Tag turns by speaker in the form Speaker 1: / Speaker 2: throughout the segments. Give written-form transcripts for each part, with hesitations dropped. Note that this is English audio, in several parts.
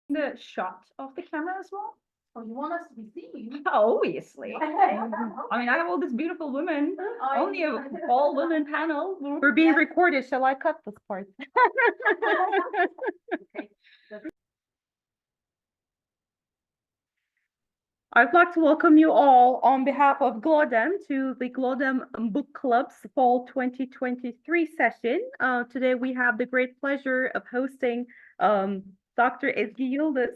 Speaker 1: the shot of the camera as well?
Speaker 2: Oh, you want us to be seen?
Speaker 1: Obviously. I mean, I have all these beautiful women, only a all women panel. We're being recorded. Shall I cut this part?
Speaker 2: Okay.
Speaker 1: I'd like to welcome you all on behalf of GLODEM to the GLODEM Book Club's Fall 2023 session. Today we have the great pleasure of hosting Dr. Ezgi Yıldız,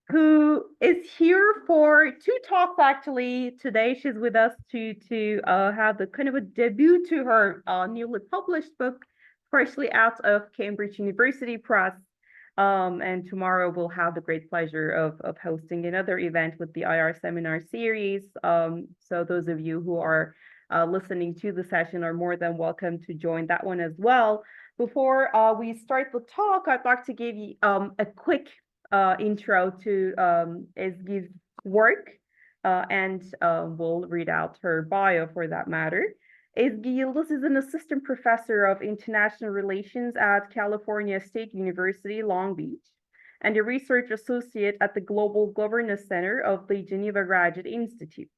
Speaker 1: who is here for two talks actually. Today she's with us to have the kind of a debut to her newly published book, freshly out of Cambridge University Press. And tomorrow we'll have the great pleasure of hosting another event with the IR seminar series. So those of you who are listening to the session are more than welcome to join that one as well. Before we start the talk, I'd like to give you a quick intro to Ezgi's work, and we'll read out her bio for that matter. Ezgi Yıldız is an assistant professor of international relations at California State University, Long Beach, and a research associate at the Global Governance Center of the Geneva Graduate Institute.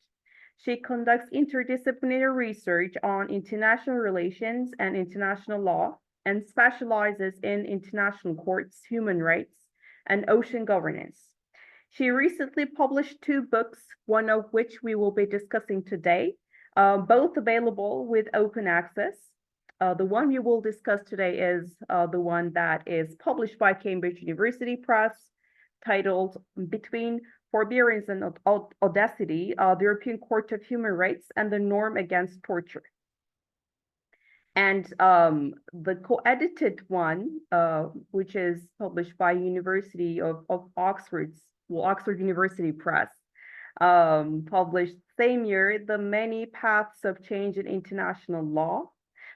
Speaker 1: She conducts interdisciplinary research on international relations and international law, and specializes in international courts, human rights, and ocean governance. She recently published two books, one of which we will be discussing today, both available with open access. The one we will discuss today is the one that is published by Cambridge University Press, titled Between Forbearance and Audacity, the European Court of Human Rights and the Norm Against Torture. And the co-edited one, which is published by University of Oxford University Press, published same year, The Many Paths of Change in International Law,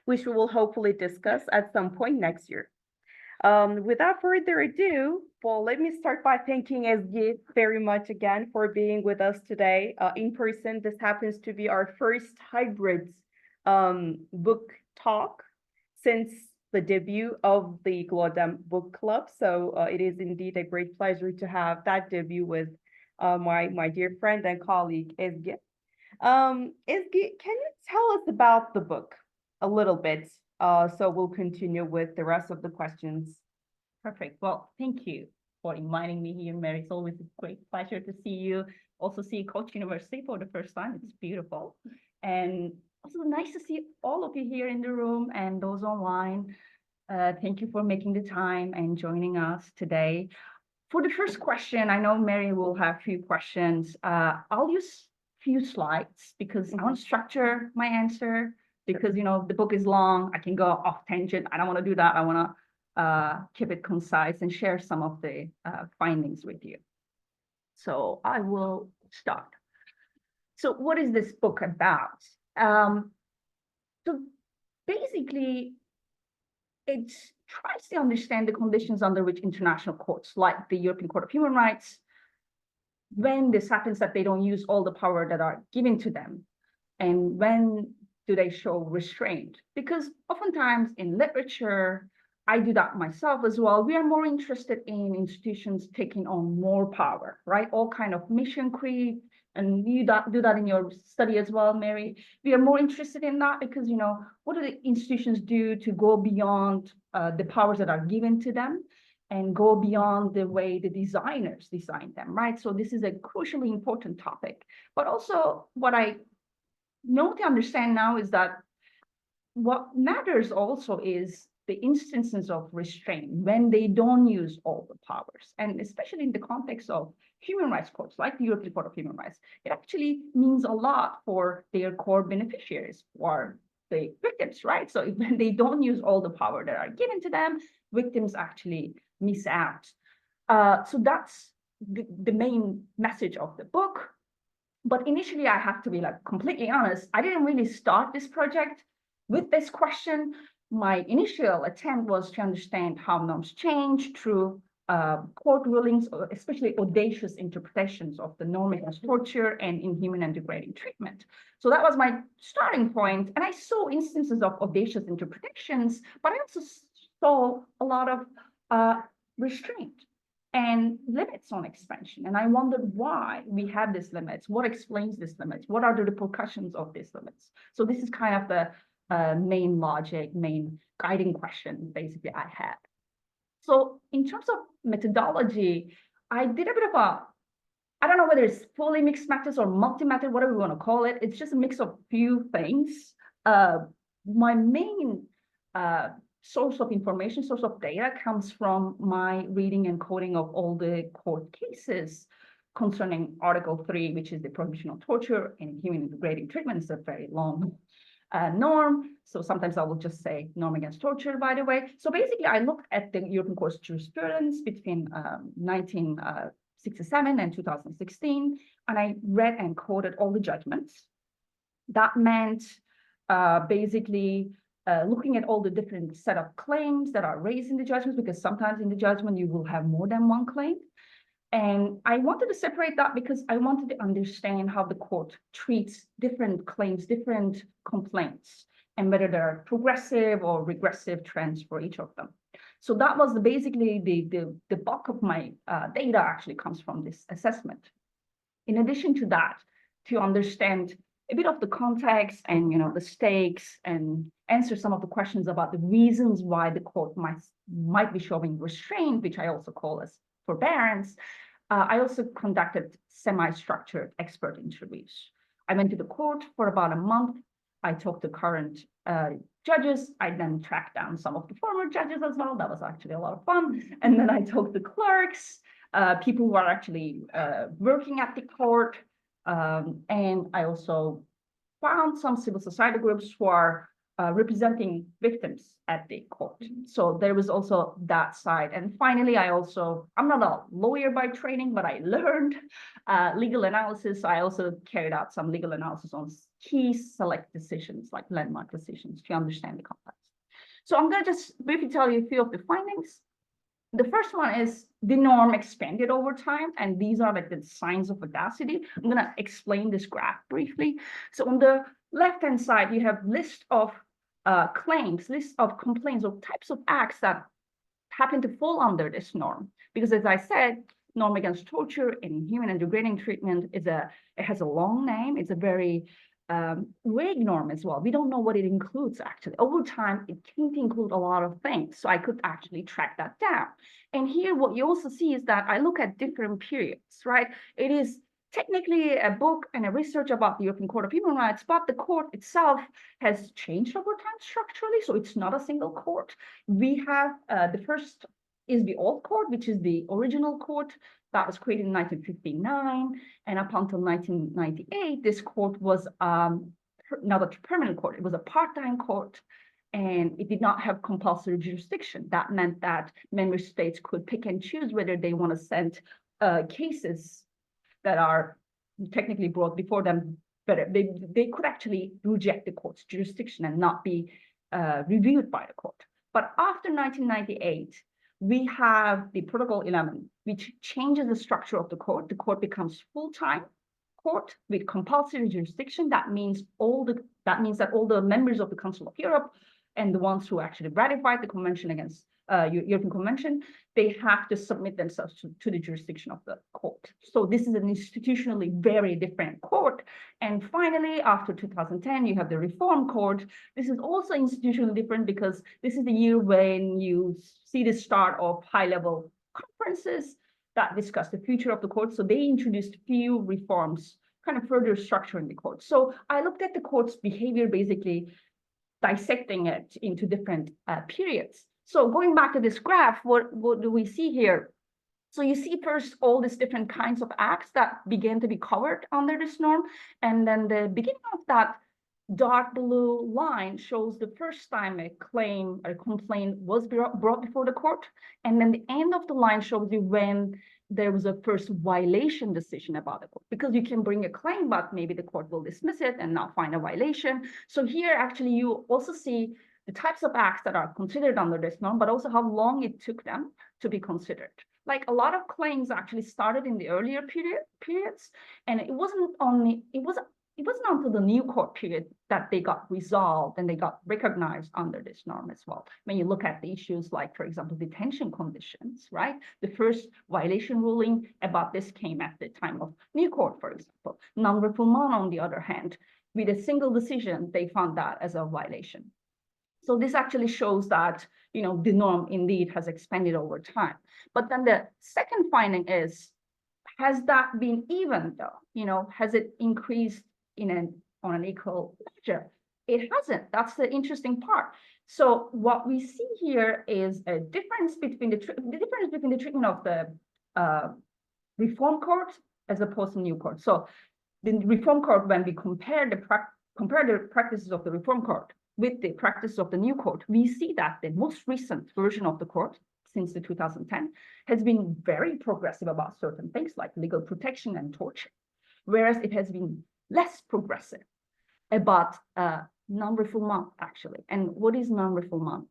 Speaker 1: which we will hopefully discuss at some point next year. Without further ado, well, let me start by thanking Ezgi very much again for being with us today in person. This happens to be our first hybrid book talk since the debut of the GLODEM Book Club. So it is indeed a great pleasure to have that debut with my dear friend and colleague, Ezgi. Ezgi, can you tell us about the book a little bit? So we'll continue with the rest of the questions.
Speaker 3: Perfect. Well, thank you for inviting me here, Merih. It's always a great pleasure to see you. Also see Koç University for the first time. It's beautiful. And also nice to see all of you here in the room and those online. Thank you for making the time and joining us today. For the first question, I know Merih will have a few questions. I'll use a few slides because I want to structure my answer because, you know, the book is long. I can go off tangent. I don't want to do that. I want to keep it concise and share some of the findings with you. So I will start. So what is this book about? So basically, it tries to understand the conditions under which international courts, like the European Court of Human Rights, when this happens that they don't use all the power that are given to them, and when do they show restraint? Because oftentimes in literature, I do that myself as well, we are more interested in institutions taking on more power, right? All kind of mission creep, and you do that in your study as well, Merih. We are more interested in that because, you know, what do the institutions do to go beyond the powers that are given to them and go beyond the way the designers designed them, right? So this is a crucially important topic. But also what I know to understand now is that what matters also is the instances of restraint when they don't use all the powers, and especially in the context of human rights courts like the European Court of Human Rights, it actually means a lot for their core beneficiaries, or the victims, right? So when they don't use all the power that are given to them, victims actually miss out. So that's the main message of the book. But initially, I have to be like completely honest, I didn't really start this project with this question. My initial attempt was to understand how norms change through court rulings, especially audacious interpretations of the norm against torture and inhumane and degrading treatment. So that was my starting point. And I saw instances of audacious interpretations, but I also saw a lot of restraint. and limits on expansion. And I wondered why we have these limits. What explains these limits? What are the repercussions of these limits? So this is kind of the main logic, main guiding question basically I had. So in terms of methodology, I did a bit of a, I don't know whether it's fully mixed methods or multi-method, whatever we want to call it. It's just a mix of few things. My main source of information, source of data comes from my reading and coding of all the court cases concerning Article 3, which is the prohibition of torture and inhumane and degrading treatment. It's a very long norm. So sometimes I will just say norm against torture, by the way. So basically, I looked at the European Court's jurisprudence between 1967 and 2016, and I read and quoted all the judgments. That meant basically looking at all the different set of claims that are raised in the judgments, because sometimes in the judgment you will have more than one claim. And I wanted to separate that because I wanted to understand how the court treats different claims, different complaints, and whether there are progressive or regressive trends for each of them. So that was basically the bulk of my data actually comes from this assessment. In addition to that, to understand a bit of the context and the stakes and answer some of the questions about the reasons why the court might be showing restraint, which I also call as forbearance. I also conducted semi-structured expert interviews. I went to the court for about a month. I talked to current judges. I then tracked down some of the former judges as well. That was actually a lot of fun. And then I talked to clerks, people who are actually working at the court. And I also found some civil society groups who are representing victims at the court. So there was also that side. And finally, I'm not a lawyer by training, but I learned legal analysis. I also carried out some legal analysis on key select decisions, like landmark decisions, to understand the context. So I'm going to just briefly tell you a few of the findings. The first one is the norm expanded over time, and these are like the signs of audacity. I'm going to explain this graph briefly. So on the left-hand side, you have list of claims, list of complaints or types of acts that happen to fall under this norm. Because as I said, norm against torture and inhumane and degrading treatment it has a long name. It's a very vague norm as well. We don't know what it includes actually. Over time, it can include a lot of things. So I could actually track that down. And here, what you also see is that I look at different periods, right? It is technically a book and a research about the European Court of Human Rights, but the court itself has changed over time structurally. So it's not a single court. We have the first is the old court, which is the original court that was created in 1959. And up until 1998, this court was not a permanent court. It was a part-time court, and it did not have compulsory jurisdiction. That meant that member states could pick and choose whether they want to send cases that are technically brought before them, but they could actually reject the court's jurisdiction and not be reviewed by the court. But after 1998, we have the Protocol 11, which changes the structure of the court. The court becomes full-time court with compulsory jurisdiction. That means that all the members of the Council of Europe and the ones who actually ratified the Convention against European Convention, they have to submit themselves to the jurisdiction of the court. So this is an institutionally very different court. And finally, after 2010, you have the Reform Court. This is also institutionally different because this is the year when you see the start of high-level conferences that discuss the future of the court. So they introduced few reforms, kind of further structuring the court. So I looked at the court's behavior, basically dissecting it into different periods. So going back to this graph, what do we see here? So you see first all these different kinds of acts that began to be covered under this norm. And then the beginning of that dark blue line shows the first time a claim or complaint was brought before the court. And then the end of the line shows you when there was a first violation decision about the court, because you can bring a claim, but maybe the court will dismiss it and not find a violation. So here, actually, you also see the types of acts that are considered under this norm, but also how long it took them to be considered. Like a lot of claims actually started in the earlier periods, and it it wasn't until the new court period that they got resolved and they got recognized under this norm as well. When you look at the issues like, for example, detention conditions, right? The first violation ruling about this came at the time of new court, for example. Non-refoulement, on the other hand, with a single decision, they found that as a violation. So this actually shows that, you know, the norm indeed has expanded over time. But then the second finding is, has that been even though, you know, has it increased on an equal measure? It hasn't. That's the interesting part. So what we see here is a difference between the treatment of the reform court as opposed to new court. So the reform court, when we compare the practices of the reform court with the practice of the new court, we see that the most recent version of the court since the 2010 has been very progressive about certain things like legal protection and torture, whereas it has been less progressive about non-refoulement, actually. And what is non-refoulement?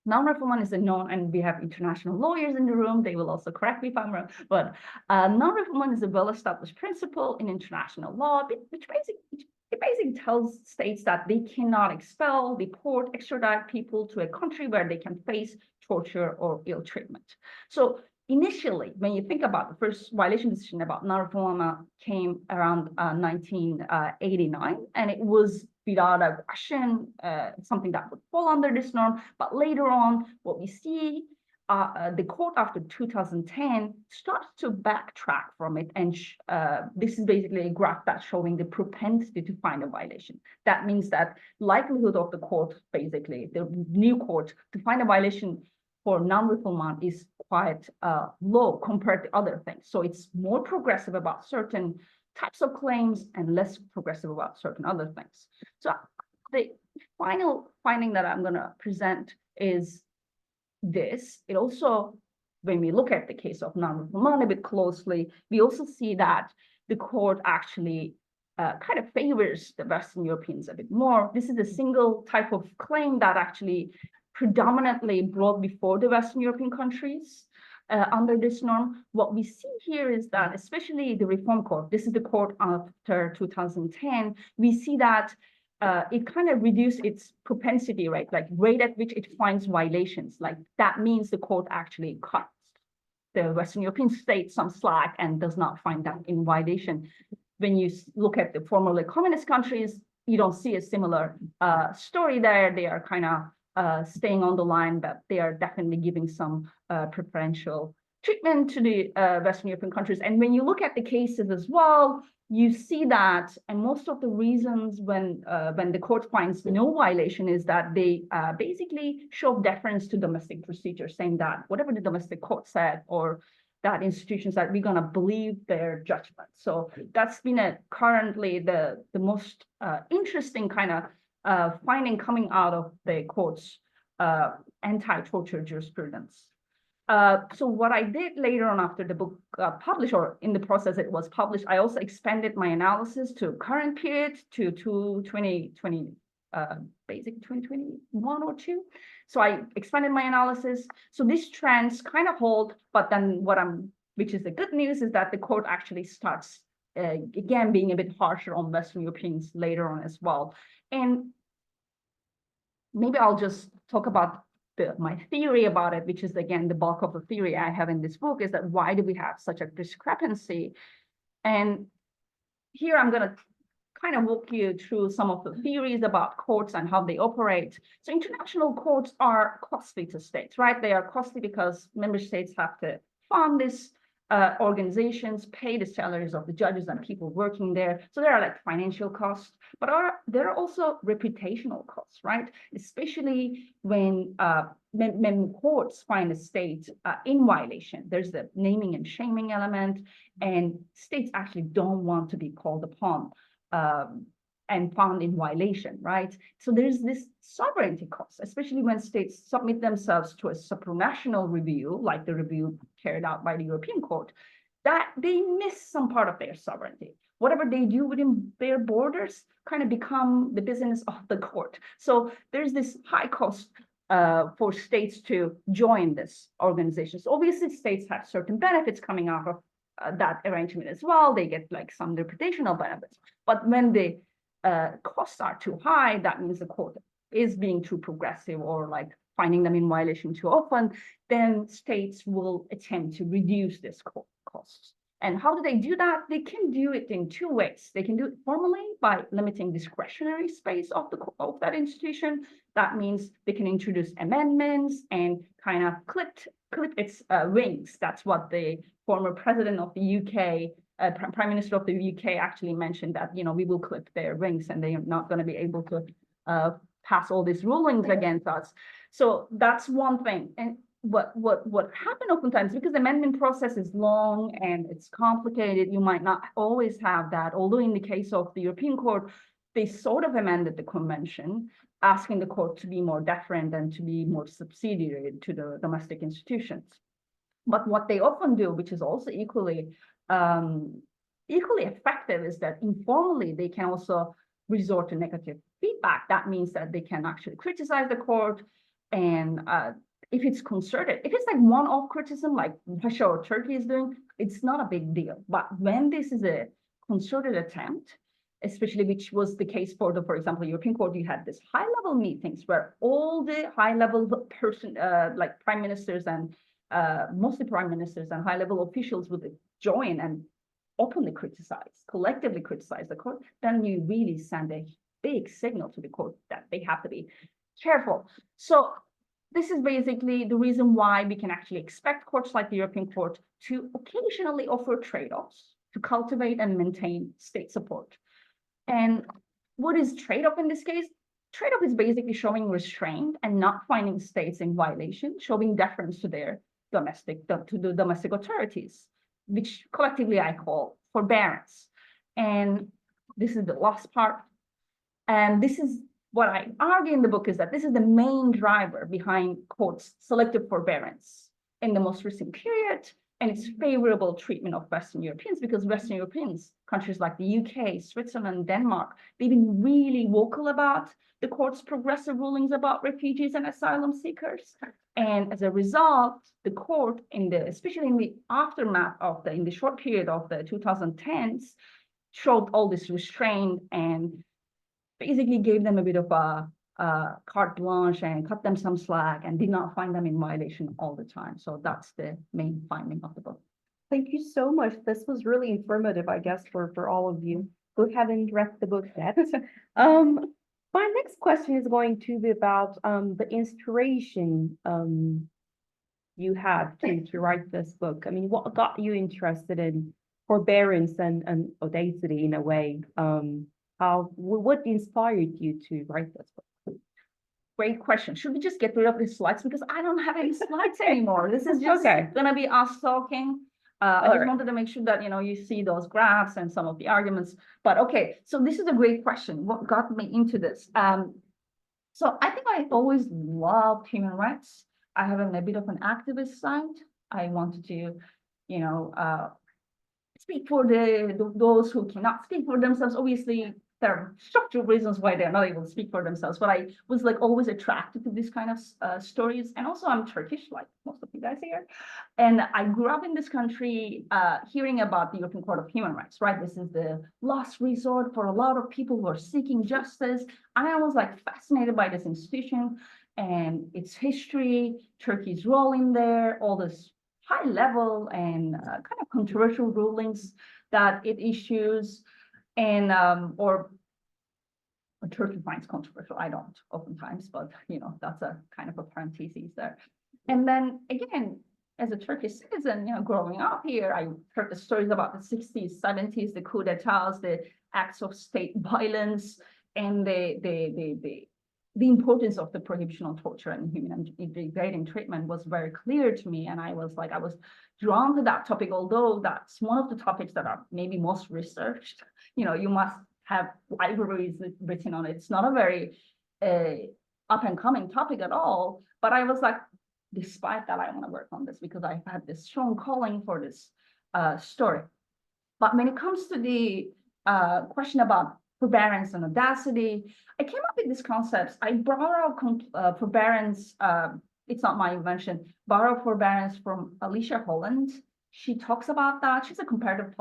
Speaker 3: Non-refoulement is a known, and we have international lawyers in the room, they will also correct me if I'm wrong, but non-refoulement is a well-established principle in international law, which basically tells states that they cannot expel, deport, extradite people to a country where they can face torture or ill treatment. So initially, when you think about the first violation decision about non-refoulement came around 1989, and it was without a question something that would fall under this norm. But later on, what we see, the court after 2010 starts to backtrack from it, and this is basically a graph that's showing the propensity to find a violation. That means that likelihood of the court, basically the new court, to find a violation for non-refoulement is quite low compared to other things. So it's more progressive about certain types of claims and less progressive about certain other things. So the final finding that I'm going to present is this. It also, when we look at the case of non-refoulement a bit closely, we also see that the court actually kind of favors the Western Europeans a bit more. This is a single type of claim that actually predominantly brought before the Western European countries under this norm. What we see here is that, especially the reform court, this is the court after 2010, we see that it kind of reduced its propensity rate, like rate at which it finds violations. Like that means the court actually cuts the Western European states some slack and does not find that in violation. When you look at the formerly communist countries, you don't see a similar story there. They are kind of staying on the line, but they are definitely giving some preferential treatment to the Western European countries. And when you look at the cases as well, you see that, and most of the reasons when the court finds no violation is that they basically show deference to domestic procedure, saying that whatever the domestic court said or that institution said, we're going to believe their judgment. So that's been currently the most interesting kind of finding coming out of the court's anti-torture jurisprudence. So what I did later on after the book published, or in the process it was published, I also expanded my analysis to current period to 2020, basically 2021 or 2. So I expanded my analysis. So these trends kind of hold, but then which is the good news, is that the court actually starts again being a bit harsher on Western Europeans later on as well. And maybe I'll just talk about my theory about it, which is again the bulk of the theory I have in this book, is that why do we have such a discrepancy? And here I'm going to kind of walk you through some of the theories about courts and how they operate. So international courts are costly to states, right? They are costly because member states have to fund these organizations, pay the salaries of the judges and people working there. So there are like financial costs, but there are also reputational costs, right? Especially when courts find a state in violation. There's the naming and shaming element, and states actually don't want to be called upon and found in violation, right? So there's this sovereignty cost, especially when states submit themselves to a supranational review, like the review carried out by the European Court, that they miss some part of their sovereignty. Whatever they do within their borders kind of become the business of the court. So there's this high cost for states to join this organization. So obviously states have certain benefits coming out of that arrangement as well. They get like some reputational benefits. But when the costs are too high, that means the court is being too progressive or like finding them in violation too often, then states will attempt to reduce this costs. And how do they do that? They can do it in two ways. They can do it formally by limiting discretionary space of that institution. That means they can introduce amendments and kind of clip its wings. That's what the former president of the UK, Prime Minister of the UK actually mentioned, that, you know, we will clip their wings and they are not going to be able to pass all these rulings against us. So that's one thing. And what happened oftentimes, because the amendment process is long and it's complicated, you might not always have that. Although in the case of the European Court, they sort of amended the convention, asking the court to be more deferent and to be more subsidiary to the domestic institutions. But what they often do, which is also equally effective, is that informally they can also resort to negative feedback. That means that they can actually criticize the court, and if it's concerted, if it's like one-off criticism like Russia or Turkey is doing, it's not a big deal. But when this is a concerted attempt, especially which was the case for the, for example, European Court, you had this high-level meetings where all the high-level like prime ministers and mostly prime ministers and high-level officials would join and openly criticize, collectively criticize the court, then you really send a big signal to the court that they have to be careful. So this is basically the reason why we can actually expect courts like the European Court to occasionally offer trade-offs to cultivate and maintain state support. And what is trade-off in this case? Trade-off is basically showing restraint and not finding states in violation, showing deference to their domestic authorities, which collectively I call forbearance. And this is the last part. And this is what I argue in the book, is that this is the main driver behind courts' selective forbearance in the most recent period, and its favorable treatment of Western Europeans, because Western Europeans, countries like the UK, Switzerland, Denmark, they've been really vocal about the court's progressive rulings about refugees and asylum seekers. And as a result, the court, especially in the aftermath of in the short period of the 2010s, showed all this restraint and basically gave them a bit of a carte blanche and cut them some slack and did not find them in violation all the time. So that's the main finding of the book.
Speaker 1: Thank you so much. This was really informative, I guess, for all of you who haven't read the book yet. My next question is going to be about the inspiration you had to write this book. I mean, what got you interested in forbearance and audacity in a way? What inspired you to write this book?
Speaker 3: Great question. Should we just get rid of these slides? Because I don't have any slides anymore. This is just gonna be us talking. I just wanted to make sure that, you know, you see those graphs and some of the arguments. But okay, so this is a great question. What got me into this? So I think I always loved human rights. I have a bit of an activist side. I wanted to, you know, speak for those who cannot speak for themselves. Obviously, there are structural reasons why they're not able to speak for themselves, but I was like always attracted to this kind of stories. And also I'm Turkish, like most of you guys here. And I grew up in this country hearing about the European Court of Human Rights, right? This is the last resort for a lot of people who are seeking justice. And I was like fascinated by this institution and its history, Turkey's role in there, all this high level and kind of controversial rulings that it issues. And or Turkey finds controversial. I don't oftentimes, but you know, that's a kind of a parenthesis there. And then again, as a Turkish citizen, you know, growing up here, I heard the stories about the 60s, 70s, the coup d'etats, the acts of state violence, and the importance of the prohibition on torture and inhumane and degrading treatment was very clear to me. And I was drawn to that topic, although that's one of the topics that are maybe most researched. You know, you must have libraries written on it. It's not a very up and coming topic at all. But I was like, despite that, I want to work on this because I had this strong calling for this story. But when it comes to the question about forbearance and audacity, I came up with these concepts. I borrowed forbearance, it's not my invention, borrowed forbearance from Alicia Holland. she talks about that. She's a comparative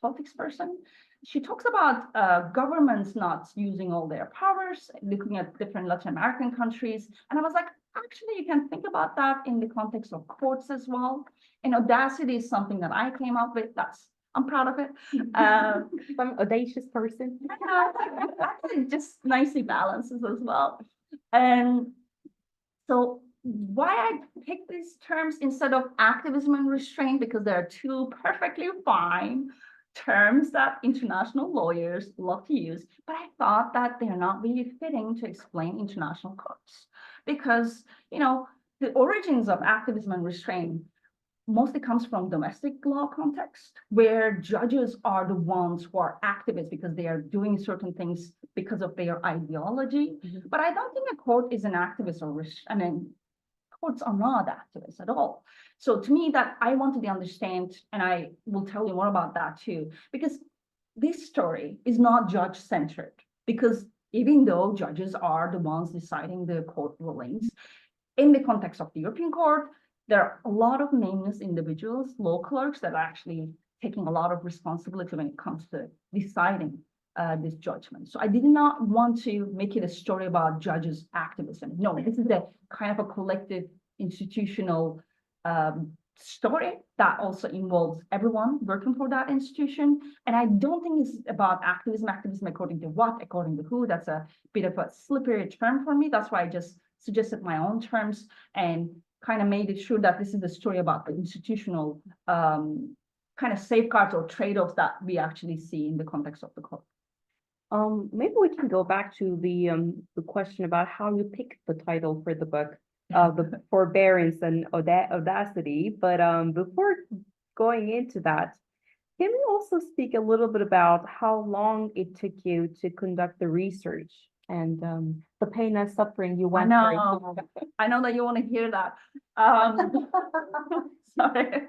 Speaker 3: politics person. She talks about governments not using all their powers, looking at different Latin American countries. And I was like, actually, you can think about that in the context of courts as well. And audacity is something that I came up with. I'm proud of it.
Speaker 1: Some audacious person.
Speaker 3: I think it just nicely balances as well. And so why I pick these terms instead of activism and restraint, because there are two perfectly fine terms that international lawyers love to use, but I thought that they're not really fitting to explain international courts, because, you know, the origins of activism and restraint mostly comes from domestic law context, where judges are the ones who are activists because they are doing certain things because of their ideology. But I don't think a court is an activist or courts are not activists at all. So to me, that I wanted to understand, and I will tell you more about that too, because this story is not judge-centered, because even though judges are the ones deciding the court rulings, in the context of the European Court, there are a lot of nameless individuals, law clerks, that are actually taking a lot of responsibility when it comes to deciding this judgment. So I did not want to make it a story about judges' activism. No, this is a kind of a collective institutional story that also involves everyone working for that institution. And I don't think it's about activism according to what, according to who. That's a bit of a slippery term for me. That's why I just suggested my own terms and kind of made it sure that this is a story about the institutional kind of safeguards or trade-offs that we actually see in the context of the court.
Speaker 1: Maybe we can go back to the question about how you picked the title for the book, the Forbearance and Audacity. But before going into that, can we also speak a little bit about how long it took you to conduct the research and the pain and suffering you went through?
Speaker 3: I know that you want to hear that. Sorry.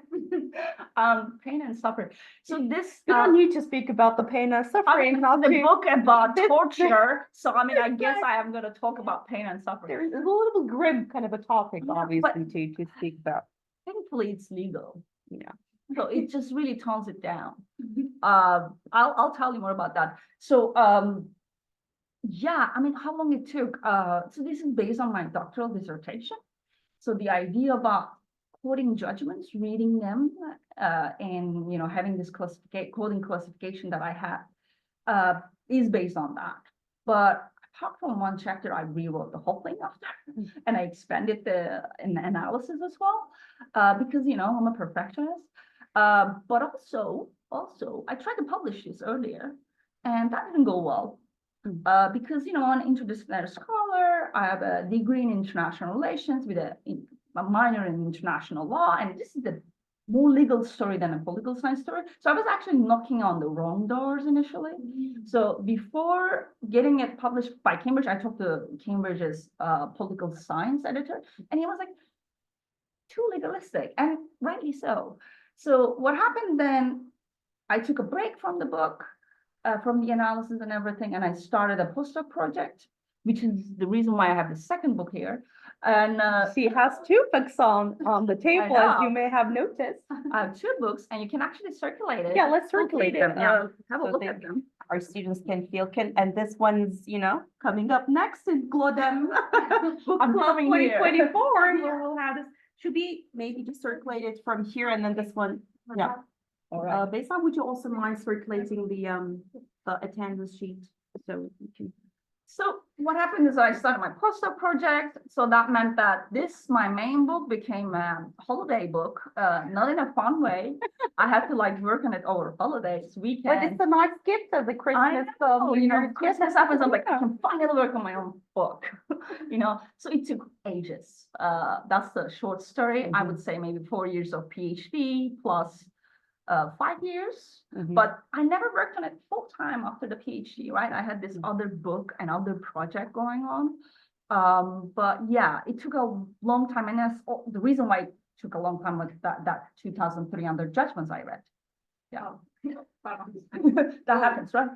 Speaker 3: Pain and suffering. So this
Speaker 1: You don't need to speak about the pain and suffering.
Speaker 3: the book about torture. So I mean, I guess I am going to talk about pain and suffering.
Speaker 1: There's a little grim kind of a topic,
Speaker 3: Yeah,
Speaker 1: obviously, to speak about.
Speaker 3: Thankfully, it's legal.
Speaker 1: Yeah.
Speaker 3: So it just really tones it down. I'll tell you more about that. So yeah, I mean, how long it took. So this is based on my doctoral dissertation. So the idea about quoting judgments, reading them, and having this coding classification that I have is based on that. But apart from one chapter, I rewrote the whole thing after, and I expanded the analysis as well, because I'm a perfectionist. But also, I tried to publish this earlier, and that didn't go well. Because I'm an interdisciplinary scholar, I have a degree in international relations with a minor in international law, and this is a more legal story than a political science story. So I was actually knocking on the wrong doors initially. So before getting it published by Cambridge, I talked to Cambridge's political science editor, and he was like, too legalistic, and rightly so. So what happened then, I took a break from the book, from the analysis and everything, and I started a postdoc project, which is the reason why I have the second book here. And
Speaker 1: she has two books on the table, as you may have noticed.
Speaker 3: I have two books, and you can actually circulate it.
Speaker 1: Yeah, let's circulate them. Yeah,
Speaker 3: have a look at them.
Speaker 1: Our students can feel and this one's coming up next in GLODEM Book Club 2024. We'll have this. Should be maybe just circulate it from here, and then this one. Yeah.
Speaker 3: All right.
Speaker 1: Baisam, would you also mind circulating the attendance sheet so we can?
Speaker 3: So what happened is I started my postdoc project. So that meant that my main book became a holiday book, not in a fun way. I had to work on it over holidays, weekends.
Speaker 1: But it's a nice gift of the Christmas.
Speaker 3: Christmas happens. I'm like, I can finally work on my own book. So it took ages. That's the short story. I would say maybe 4 years of PhD plus 5 years, but I never worked on it full time after the PhD, right? I had this other book and other project going on. But yeah, it took a long time. And that's the reason why it took a long time was that 2003 under judgments I read. Yeah, that happens, right?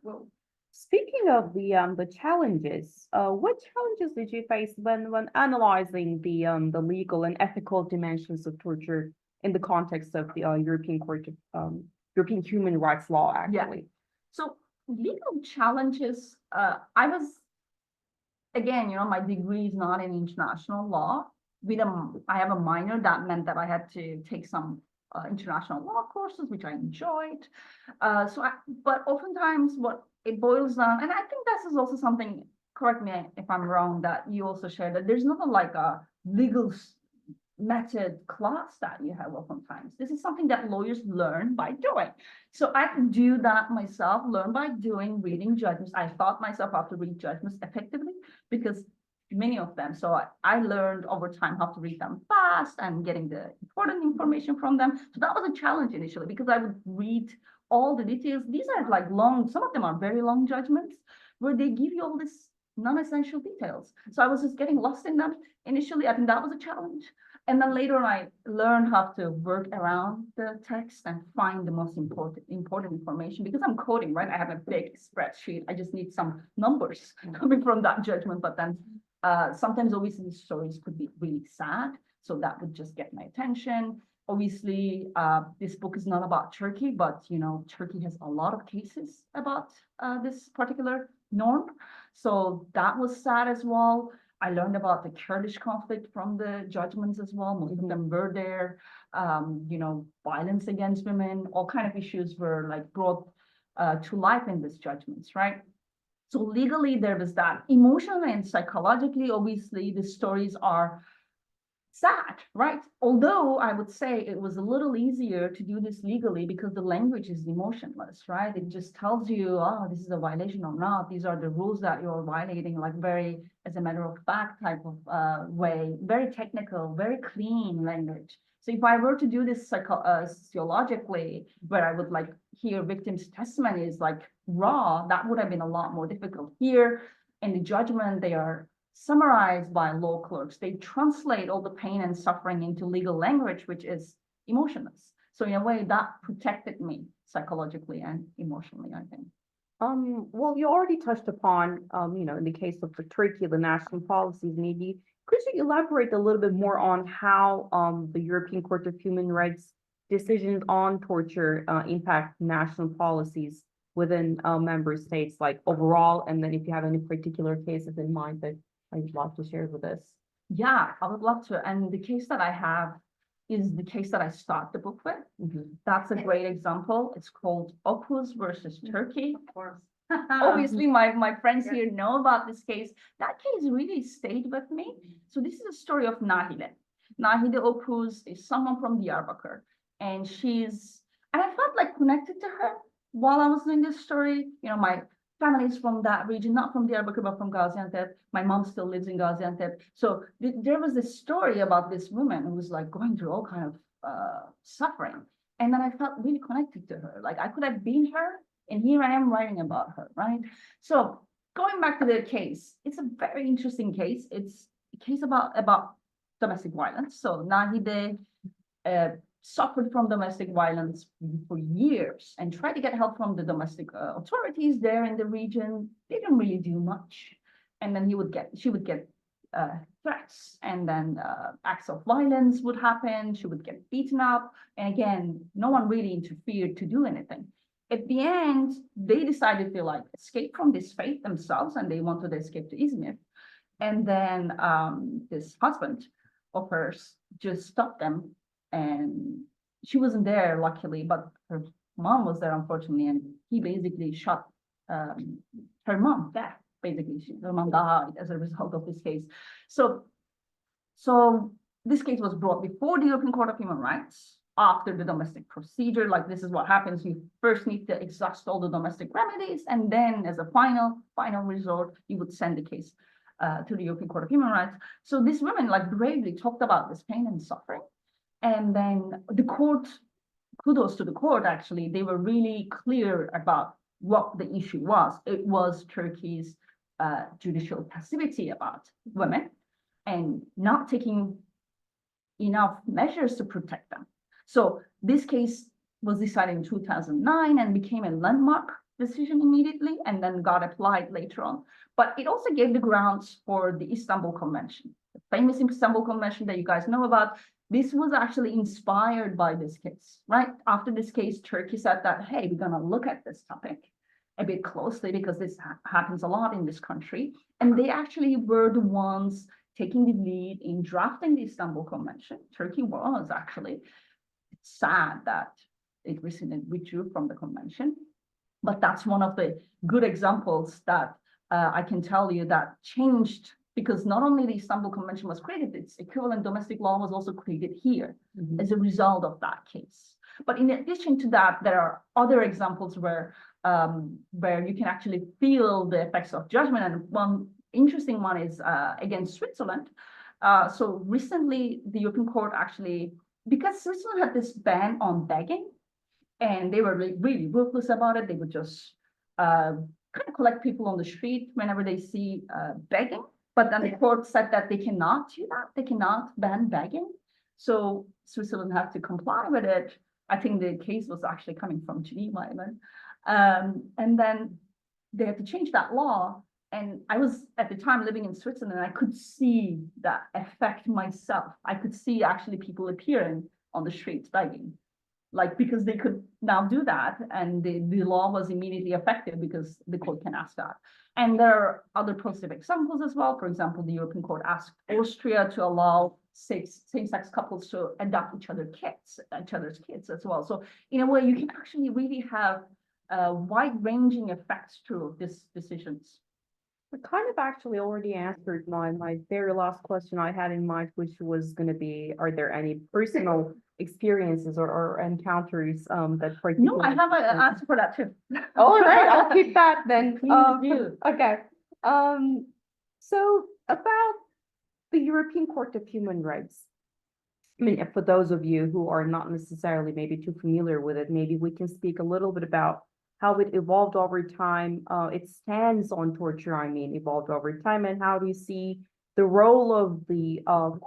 Speaker 1: Well, speaking of the challenges, what challenges did you face when analyzing the legal and ethical dimensions of torture in the context of the European Court of European Human Rights Law,
Speaker 3: Yeah.
Speaker 1: actually.
Speaker 3: So legal challenges, I was, again, my degree is not in international law. I have a minor that meant that I had to take some international law courses, which I enjoyed. But oftentimes what it boils down, and I think this is also something, correct me if I'm wrong, that you also shared, that there's not like a legal method class that you have oftentimes. This is something that lawyers learn by doing. So I could do that myself, learn by doing, reading judgments. I taught myself how to read judgments effectively because many of them. So I learned over time how to read them fast and getting the important information from them. So that was a challenge initially because I would read all the details. These are like long, some of them are very long judgments where they give you all this non-essential details. So I was just getting lost in them initially. I think that was a challenge. And then later on, I learned how to work around the text and find the most important information because I'm coding, right? I have a big spreadsheet. I just need some numbers coming from that judgment. But then sometimes obviously these stories could be really sad. So that would just get my attention. Obviously, this book is not about Turkey, but Turkey has a lot of cases about this particular norm. So that was sad as well. I learned about the Kurdish conflict from the judgments as well. Most of them were there. Violence against women, all kind of issues were like brought to life in these judgments, right? So legally, there was that. Emotionally and psychologically, obviously, the stories are sad, right? Although I would say it was a little easier to do this legally because the language is emotionless, right? It just tells you, oh, this is a violation or not. These are the rules that you're violating, like very, as a matter of fact type of way, very technical, very clean language. So if I were to do this sociologically, where I would like hear victims' testimonies like raw, that would have been a lot more difficult. Here in the judgment, they are summarized by law clerks. They translate all the pain and suffering into legal language, which is emotionless. So in a way that protected me psychologically and emotionally, I think.
Speaker 1: Well, you already touched upon, in the case of Turkey, the national policies, maybe. Could you elaborate a little bit more on how the European Court of Human Rights decisions on torture impact national policies within member states, like overall, and then if you have any particular cases in mind that I'd love to share with us.
Speaker 3: Yeah, I would love to. And the case that I have is the case that I start the book with. That's a great example. It's called Opus versus Turkey.
Speaker 2: Of course.
Speaker 3: Obviously, my friends here know about this case. That case really stayed with me. So this is a story of Nahide. Nahide Opus is someone from Diyarbakir. And I felt like connected to her while I was doing this story. My family is from that region, not from Diyarbakir, but from Gaziantep. My mom still lives in Gaziantep. So there was this story about this woman who was like going through all kind of suffering. And then I felt really connected to her. Like I could have been her, and here I am writing about her, right? So going back to the case, it's a very interesting case. It's a case about domestic violence. So Nahide suffered from domestic violence for years and tried to get help from the domestic authorities there in the region. They didn't really do much. And then she would get threats, and then acts of violence would happen. She would get beaten up. And again, no one really interfered to do anything. At the end, they decided to like escape from this fate themselves, and they wanted to escape to Izmir. And then this husband of hers just stopped them. And she wasn't there, luckily, but her mom was there, unfortunately, and he basically shot her mom dead. Basically, her mom died as a result of this case. So this case was brought before the European Court of Human Rights after the domestic procedure. Like this is what happens. You first need to exhaust all the domestic remedies, and then as a final resort, you would send the case to the European Court of Human Rights. So this woman like bravely talked about this pain and suffering. And then the court, kudos to the court, actually, they were really clear about what the issue was. It was Turkey's judicial passivity about women and not taking enough measures to protect them. So this case was decided in 2009 and became a landmark decision immediately, and then got applied later on. But it also gave the grounds for the Istanbul Convention. The famous Istanbul Convention that you guys know about, this was actually inspired by this case, right? After this case, Turkey said that, hey, we're gonna look at this topic a bit closely because this happens a lot in this country. And they actually were the ones taking the lead in drafting the Istanbul Convention. Turkey was actually. It's sad that it recently withdrew from the convention, but that's one of the good examples that I can tell you that changed, because not only the Istanbul Convention was created, its equivalent domestic law was also created here as a result of that case. But in addition to that, there are other examples where you can actually feel the effects of judgment. And one interesting one is against Switzerland. So recently, the European Court actually, because Switzerland had this ban on begging, and they were really ruthless about it. They would just kind of collect people on the street whenever they see begging. But then the court said that they cannot do that. They cannot ban begging. So Switzerland had to comply with it. I think the case was actually coming from Geneva even. And then they had to change that law. And I was at the time living in Switzerland, and I could see that effect myself. I could see actually people appearing on the streets begging, like, because they could now do that. And the law was immediately effective because the court can ask that. And there are other positive examples as well. For example, the European Court asked Austria to allow same-sex couples to adopt each other's kids as well. So in a way, you can actually really have wide-ranging effects through these decisions.
Speaker 1: We kind of actually already answered my very last question I had in mind, which was going to be, are there any personal experiences or encounters that
Speaker 3: No, I have an answer for that too.
Speaker 1: All right, I'll keep that then.
Speaker 3: Please do.
Speaker 1: Okay. So about the European Court of Human Rights. I mean, for those of you who are not necessarily maybe too familiar with it, maybe we can speak a little bit about how it evolved over time. Its stance on torture, I mean, evolved over time, and how do you see the role of the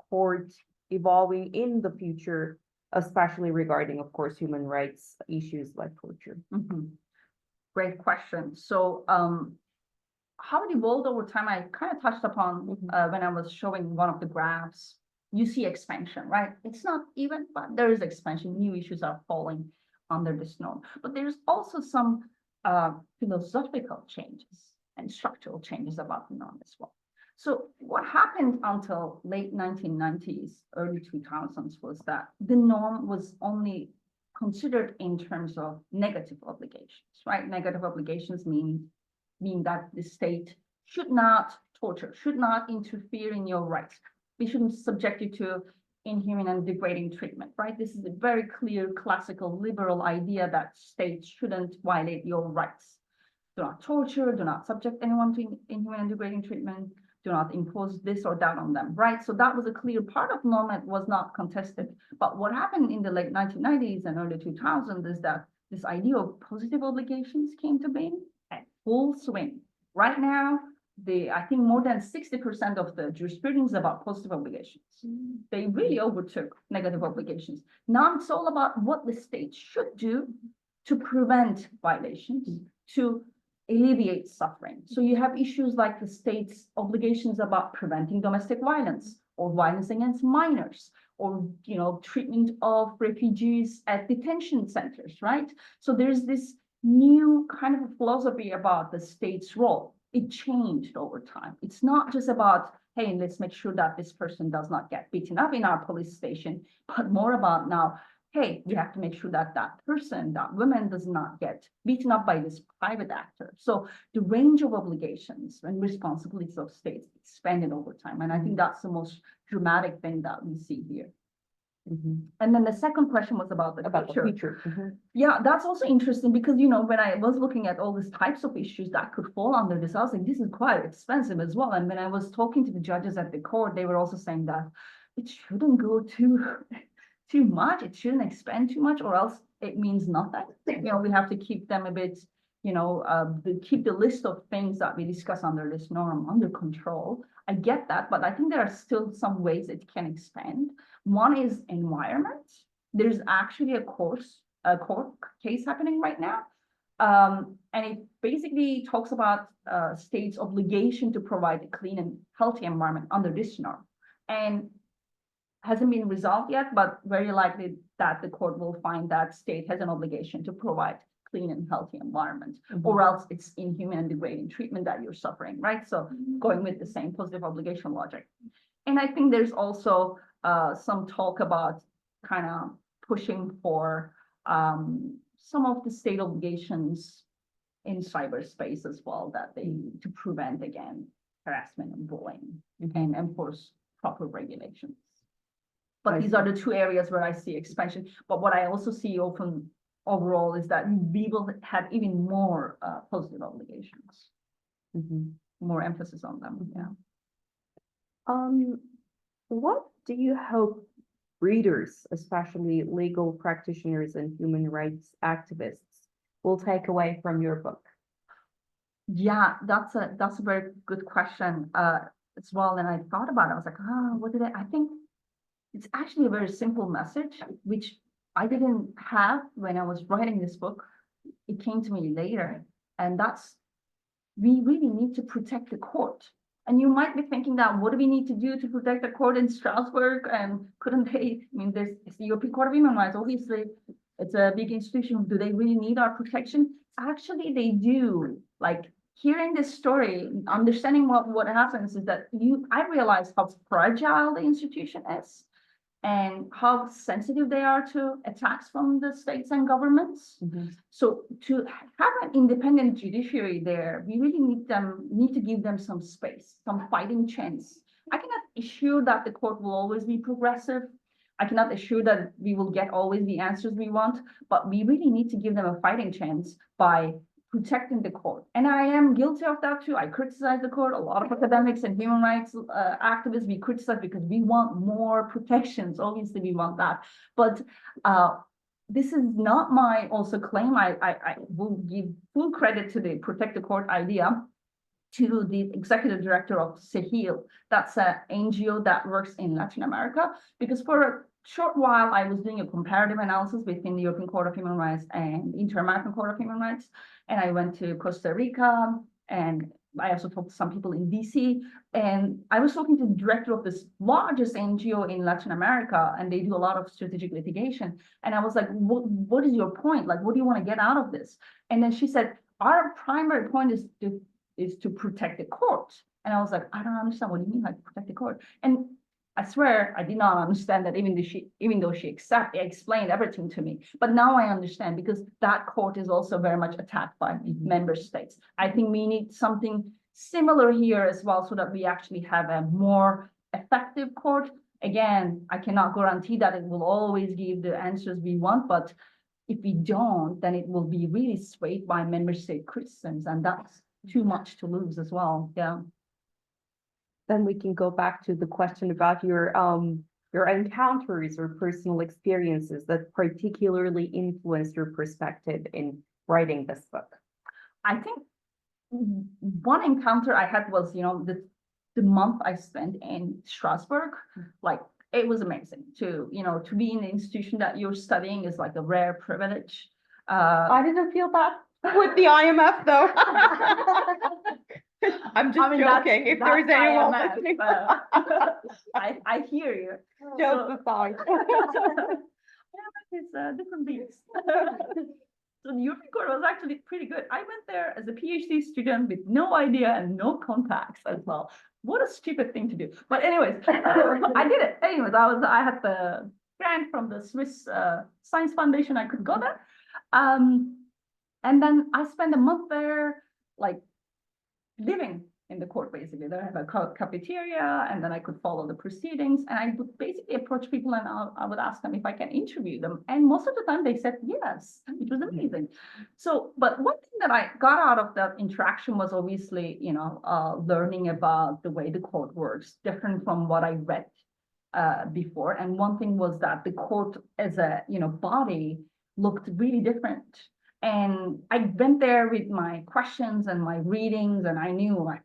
Speaker 1: court evolving in the future, especially regarding, of course, human rights issues like torture?
Speaker 3: Great question. So how it evolved over time, I kind of touched upon when I was showing one of the graphs. You see expansion, right? It's not even, but there is expansion. New issues are falling under this norm. But there's also some philosophical changes and structural changes about the norm as well. So what happened until late 1990s, early 2000s was that the norm was only considered in terms of negative obligations, right? Negative obligations mean that the state should not torture, should not interfere in your rights. We shouldn't subject you to inhumane and degrading treatment, right? This is a very clear classical liberal idea that states shouldn't violate your rights. Do not torture, do not subject anyone to inhumane and degrading treatment, do not impose this or that on them, right? So that was a clear part of norm that was not contested. But what happened in the late 1990s and early 2000s is that this idea of positive obligations came to being at full swing. Right now, I think more than 60% of the jurisprudence is about positive obligations. They really overtook negative obligations. Now it's all about what the state should do to prevent violations, to alleviate suffering. So you have issues like the state's obligations about preventing domestic violence or violence against minors, or treatment of refugees at detention centers, right? So there's this new kind of a philosophy about the state's role. It changed over time. It's not just about, hey, let's make sure that this person does not get beaten up in our police station, but more about now, hey, we have to make sure that that person, that woman does not get beaten up by this private actor. So the range of obligations and responsibilities of states expanded over time. And I think that's the most dramatic thing that we see here. And then the second question was about the future. Yeah, that's also interesting because, when I was looking at all these types of issues that could fall under this, I was like, this is quite expensive as well. And when I was talking to the judges at the court, they were also saying that it shouldn't go too much. It shouldn't expand too much, or else it means nothing. We have to keep them a bit, keep the list of things that we discuss under this norm under control. I get that, but I think there are still some ways it can expand. One is environment. There's actually a court case happening right now. And it basically talks about states' obligation to provide a clean and healthy environment under this norm. and hasn't been resolved yet, but very likely that the court will find that state has an obligation to provide clean and healthy environment, or else it's inhumane and degrading treatment that you're suffering, right? So going with the same positive obligation logic. And I think there's also some talk about kind of pushing for some of the state obligations in cyberspace as well, that they need to prevent, again, harassment and bullying and enforce proper regulations. But these are the two areas where I see expansion. But what I also see often overall is that we will have even more positive obligations, more emphasis on them. Yeah.
Speaker 4: What do you hope readers, especially legal practitioners and human rights activists, will take away from your book?
Speaker 3: Yeah, that's a very good question as well. And I thought about it. I was like, what did I think it's actually a very simple message, which I didn't have when I was writing this book. It came to me later. And that's, we really need to protect the court. And you might be thinking that, what do we need to do to protect the court in Strasbourg? And couldn't they, I mean, it's the European Court of Human Rights, obviously, it's a big institution. Do they really need our protection? Actually, they do. Like, hearing this story, understanding what happens is that I realized how fragile the institution is and how sensitive they are to attacks from the states and governments. So to have an independent judiciary there, we really need to give them some space, some fighting chance. I cannot assure that the court will always be progressive. I cannot assure that we will get always the answers we want, but we really need to give them a fighting chance by protecting the court. And I am guilty of that too. I criticize the court. A lot of academics and human rights activists, we criticize because we want more protections. Obviously, we want that. But this is not my also claim. I will give full credit to the protect the court idea to the executive director of CEHIL. That's an NGO that works in Latin America, because for a short while, I was doing a comparative analysis between the European Court of Human Rights and Inter-American Court of Human Rights. And I went to Costa Rica, and I also talked to some people in DC. And I was talking to the director of this largest NGO in Latin America, and they do a lot of strategic litigation. And I was like, what is your point? Like, what do you want to get out of this? And then she said, our primary point is to protect the court. And I was like, I don't understand. What do you mean, like, protect the court? And I swear I did not understand that, even though she explained everything to me. But now I understand, because that court is also very much attacked by member states. I think we need something similar here as well, so that we actually have a more effective court. Again, I cannot guarantee that it will always give the answers we want, but if we don't, then it will be really swayed by member state criticisms, and that's too much to lose as well. Yeah.
Speaker 4: Then we can go back to the question about your encounters or personal experiences that particularly influenced your perspective in writing this book.
Speaker 3: I think one encounter I had was, the month I spent in Strasbourg. Like, it was amazing to be in the institution that you're studying is like a rare privilege.
Speaker 4: I didn't feel that with the IMF though. I'm just joking. If there's anyone listening,
Speaker 3: I hear you.
Speaker 4: Jokes aside.
Speaker 3: It's a different beast. So the European Court was actually pretty good. I went there as a PhD student with no idea and no contacts as well. What a stupid thing to do. But anyways, I did it. Anyways, I had the grant from the Swiss Science Foundation. I could go there. And then I spent a month there, like, living in the court, basically. There I have a cafeteria, and then I could follow the proceedings. And I would basically approach people, and I would ask them if I can interview them. And most of the time they said yes, which was amazing. So, but one thing that I got out of that interaction was obviously, learning about the way the court works, different from what I read before. And one thing was that the court as a, body looked really different. And I went there with my questions and my readings, and I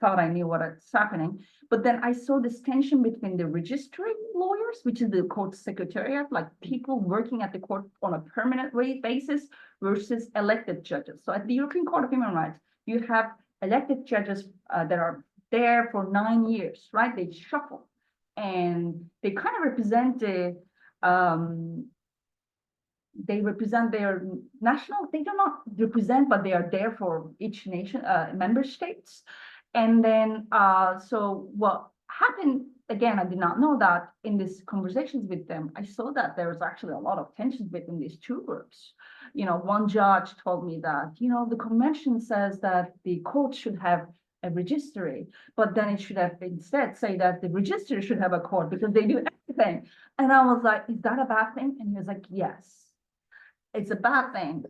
Speaker 3: thought I knew what's happening. But then I saw this tension between the registry lawyers, which is the court secretariat, like people working at the court on a permanent basis, versus elected judges. So at the European Court of Human Rights, you have elected judges that are there for 9 years, right? They shuffle. and they kind of represent their national, they do not represent, but they are there for each nation, member states. And then, so what happened, again, I did not know that in these conversations with them, I saw that there was actually a lot of tension between these two groups. You know, one judge told me that, you know, the convention says that the court should have a registry, but then it should have instead say that the registry should have a court because they do everything. And I was like, is that a bad thing? And he was like, yes, it's a bad thing.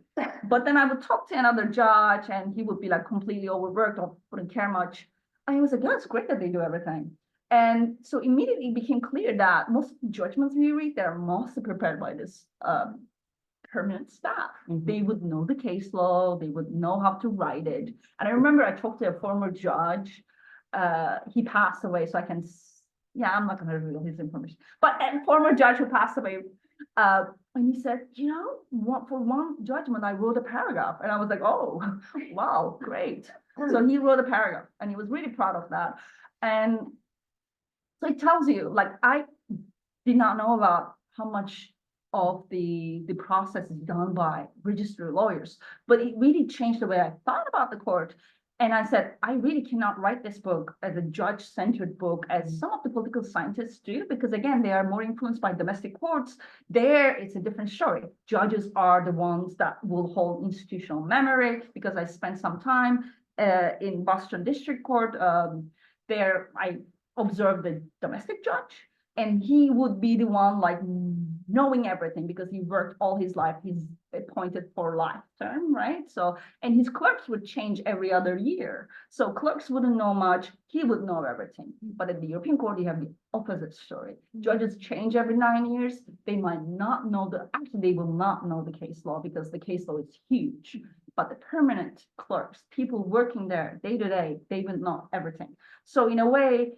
Speaker 3: But then I would talk to another judge and he would be like completely overworked or wouldn't care much. And he was like, yeah, it's great that they do everything. And so immediately it became clear that most of the judgments we read, they're mostly prepared by this permanent staff. They would know the case law, they would know how to write it. And I remember I talked to a former judge, he passed away, so I can, yeah, I'm not gonna reveal his information, but a former judge who passed away, and he said, you know, for one judgment, I wrote a paragraph. And I was like, oh, wow, great. So he wrote a paragraph and he was really proud of that. And so it tells you, like, I did not know about how much of the process is done by registered lawyers, but it really changed the way I thought about the court. And I said, I really cannot write this book as a judge-centered book as some of the political scientists do, because again, they are more influenced by domestic courts. There, it's a different story. Judges are the ones that will hold institutional memory, because I spent some time in Boston District Court. There, I observed the domestic judge, and he would be the one like knowing everything because he worked all his life. He's appointed for lifetime, right? So, and his clerks would change every other year. So clerks wouldn't know much, he would know everything. But at the European Court, you have the opposite story. Judges change every 9 years. They might not know actually they will not know the case law because the case law is huge. But the permanent clerks, people working there day to day, they will know everything. So in a way,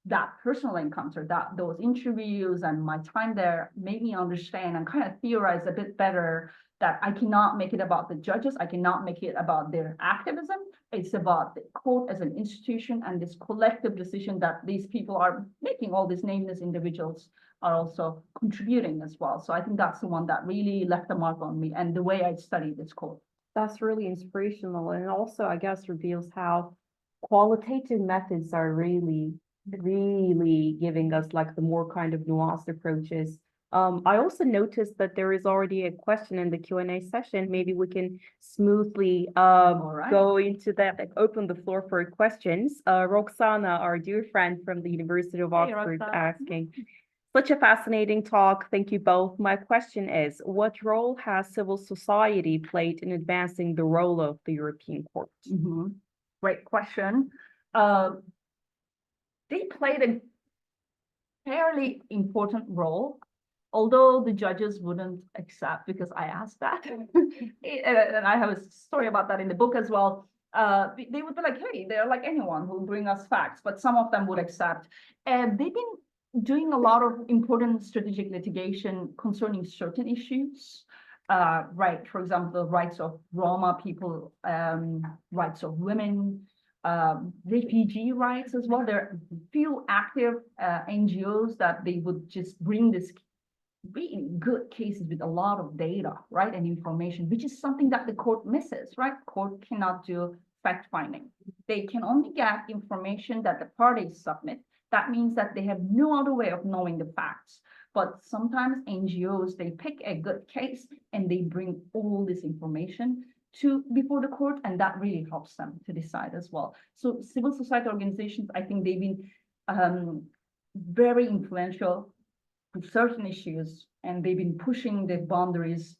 Speaker 3: that personal encounter, those interviews and my time there made me understand and kind of theorize a bit better that I cannot make it about the judges. I cannot make it about their activism. It's about the court as an institution and this collective decision that these people are making. All these nameless individuals are also contributing as well. So I think that's the one that really left a mark on me and the way I studied this court.
Speaker 4: That's really inspirational, and also I guess reveals how qualitative methods are really giving us like the more kind of nuanced approaches. I also noticed that there is already a question in the Q&A session. Maybe we can smoothly go into that, like open the floor for questions. Roxana, our dear friend from the University of Oxford, asking, such a fascinating talk. Thank you both. My question is, what role has civil society played in advancing the role of the European Court?
Speaker 3: Great question. They played a fairly important role, although the judges wouldn't accept because I asked that. And I have a story about that in the book as well. They would be like, hey, they're like anyone who bring us facts, but some of them would accept. And they've been doing a lot of important strategic litigation concerning certain issues. Right, for example, the rights of Roma people, rights of women, refugee rights as well. There are few active NGOs that they would just bring this really good cases with a lot of data, right, and information, which is something that the court misses, right? Court cannot do fact finding. They can only get information that the parties submit. That means that they have no other way of knowing the facts. But sometimes NGOs, they pick a good case and they bring all this information before the court, and that really helps them to decide as well. So civil society organizations, I think they've been very influential to certain issues, and they've been pushing the boundaries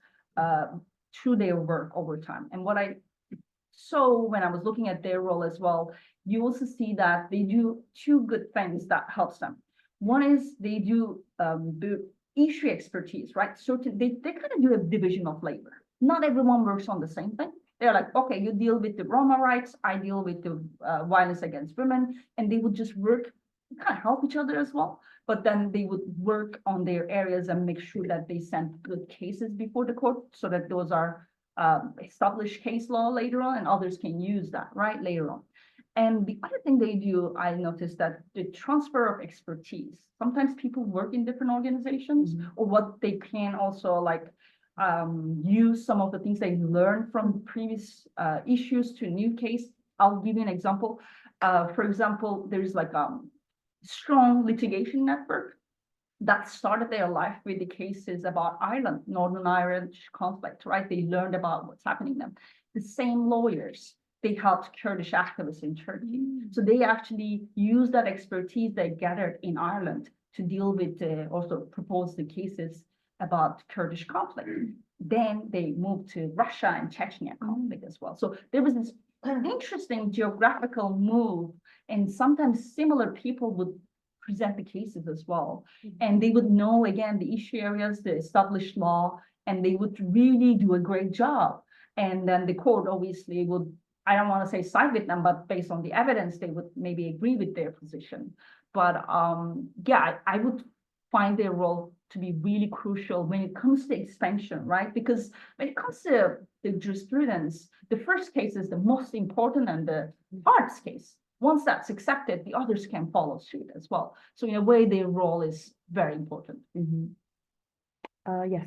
Speaker 3: through their work over time. And what I saw when I was looking at their role as well, you also see that they do two good things that helps them. One is they do the issue expertise, right? So they kind of do a division of labor. Not everyone works on the same thing. They're like, okay, you deal with the Roma rights, I deal with the violence against women, and they would just work, kind of help each other as well. But then they would work on their areas and make sure that they send good cases before the court so that those are established case law later on and others can use that, right, later on. And the other thing they do, I noticed that the transfer of expertise. Sometimes people work in different organizations, or what they can also like use some of the things they learned from previous issues to new case. I'll give you an example. For example, there's like strong litigation network that started their life with the cases about Ireland, Northern Ireland conflict, right? They learned about what's happening them. The same lawyers, they helped Kurdish activists in Turkey. So they actually used that expertise they gathered in Ireland to deal with, also propose the cases about Kurdish conflict. Then they moved to Russia and Chechnya conflict as well. So there was this interesting geographical move, and sometimes similar people would present the cases as well. And they would know, again, the issue areas, the established law, and they would really do a great job. And then the court obviously would, I don't want to say side with them, but based on the evidence, they would maybe agree with their position. But yeah, I would find their role to be really crucial when it comes to expansion, right? Because when it comes to the jurisprudence, the first case is the most important and the hardest case. Once that's accepted, the others can follow suit as well. So in a way, their role is very important.
Speaker 4: Yes.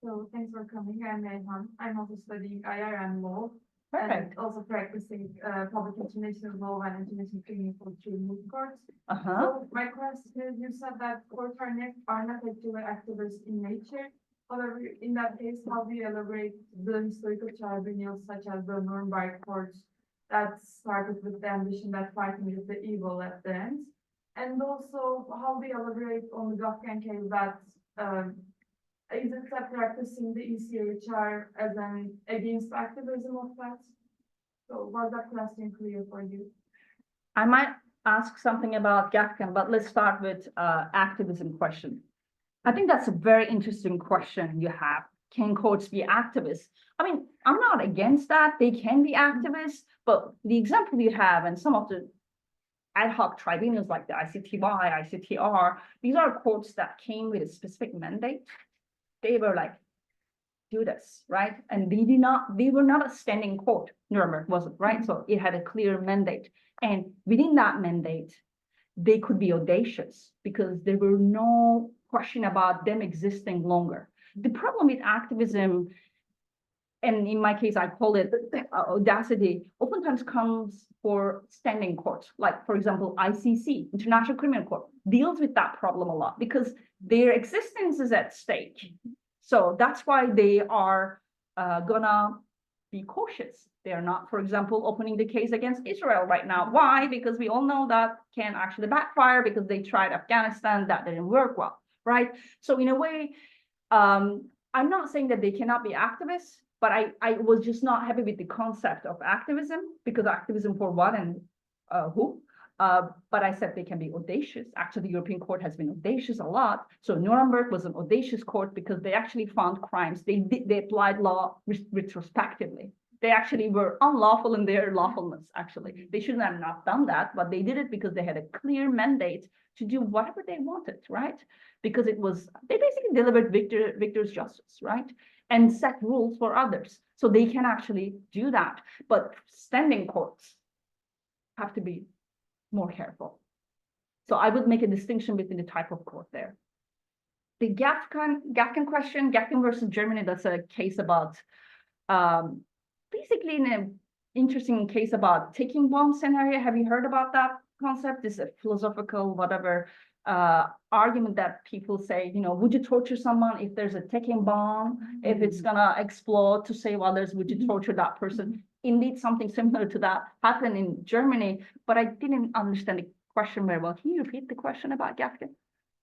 Speaker 2: So thanks for coming. I'm Merih. I'm also studying IRM law.
Speaker 3: Perfect.
Speaker 2: And also practicing public international law and international criminal tribunal courts.
Speaker 3: Uh-huh.
Speaker 2: So my question is, you said that courts are not actually activist in nature. However, in that case, how do you elaborate the historical tribunals such as the Nuremberg courts that started with the ambition that fighting is the evil at the end? And also, how do you elaborate on the Afghan case that is it that practicing the ECHR as an against activism of that? So was that question clear for you?
Speaker 3: I might ask something about Gafkan, but let's start with activism question. I think that's a very interesting question you have. Can courts be activists? I mean, I'm not against that. They can be activists, but the example you have and some of the ad hoc tribunals like the ICTY, ICTR, these are courts that came with a specific mandate. They were like, do this, right? And they were not a standing court. Nuremberg wasn't, right? So it had a clear mandate. And within that mandate, they could be audacious because there were no question about them existing longer. The problem with activism, and in my case, I call it audacity, oftentimes comes for standing courts. Like, for example, ICC, International Criminal Court, deals with that problem a lot because their existence is at stake. So that's why they are gonna be cautious. They are not, for example, opening the case against Israel right now. Why? Because we all know that can actually backfire because they tried Afghanistan, that didn't work well, right? So in a way, I'm not saying that they cannot be activists, but I was just not happy with the concept of activism, because activism for what and who? But I said they can be audacious. Actually, the European Court has been audacious a lot. So Nuremberg was an audacious court because they actually found crimes. They applied law retrospectively. They actually were unlawful in their lawfulness, actually. They shouldn't have not done that, but they did it because they had a clear mandate to do whatever they wanted, right? Because it was, they basically delivered victor's justice, right? And set rules for others. So they can actually do that. But standing courts have to be more careful. So I would make a distinction between the type of court there. The Gafkan question, Gafkan versus Germany, that's a case about, basically in an interesting case about ticking bomb scenario. Have you heard about that concept? This is a philosophical, whatever, argument that people say, you know, would you torture someone if there's a ticking bomb, if it's gonna explode to save others, would you torture that person? Indeed, something similar to that happened in Germany, but I didn't understand the question very well. Can you repeat the question about Gafkan?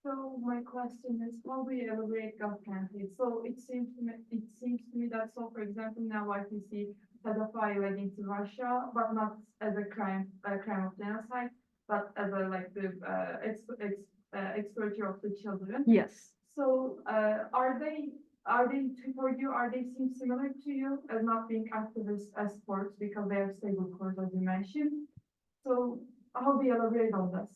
Speaker 2: So my question is, how do you elaborate Gafkan case? So it seems to me that, so for example, now ICC had a file against Russia, but not as a crime of genocide, but as a like the exposure of the children.
Speaker 3: Yes.
Speaker 2: So are they for you, are they seem similar to you as not being activists as courts because they are stable courts as you mentioned? So how do you elaborate on this?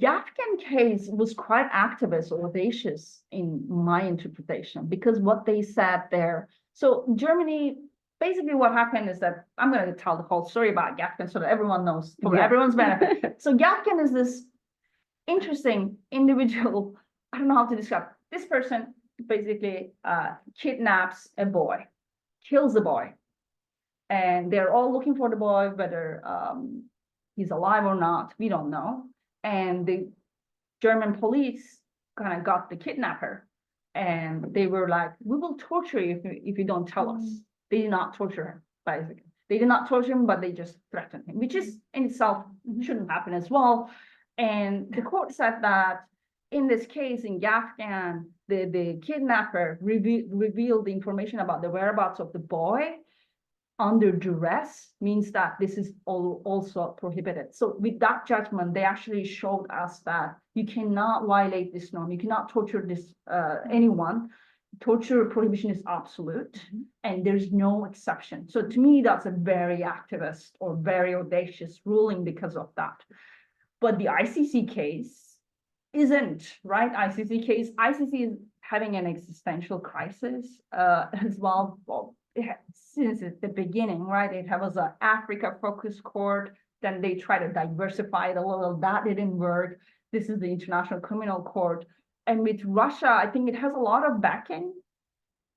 Speaker 3: Gafkan case was quite activist or audacious in my interpretation, because what they said there, so Germany basically what happened is that I'm going to tell the whole story about Gafgen so that everyone knows for
Speaker 4: Yeah.
Speaker 3: everyone's benefit. So Gafgen is this interesting individual. I don't know how to describe. This person basically kidnaps a boy, kills the boy, and they're all looking for the boy, whether he's alive or not, we don't know. And the German police kind of got the kidnapper, and they were like, "We will torture you if you don't tell us." They did not torture him, basically. They did not torture him, but they just threatened him, which is in itself shouldn't happen as well. And the court said that in this case, in Gafgen, the kidnapper revealed the information about the whereabouts of the boy under duress, means that this is also prohibited. So with that judgment, they actually showed us that you cannot violate this norm. You cannot torture anyone. Torture prohibition is absolute, and there's no exception. So to me, that's a very activist or very audacious ruling because of that. But the ICC case isn't, right? ICC is having an existential crisis as well. Since the beginning, right? It was an Africa-focused court. Then they tried to diversify it a little. That didn't work. This is the International Criminal Court. And with Russia, I think it has a lot of backing.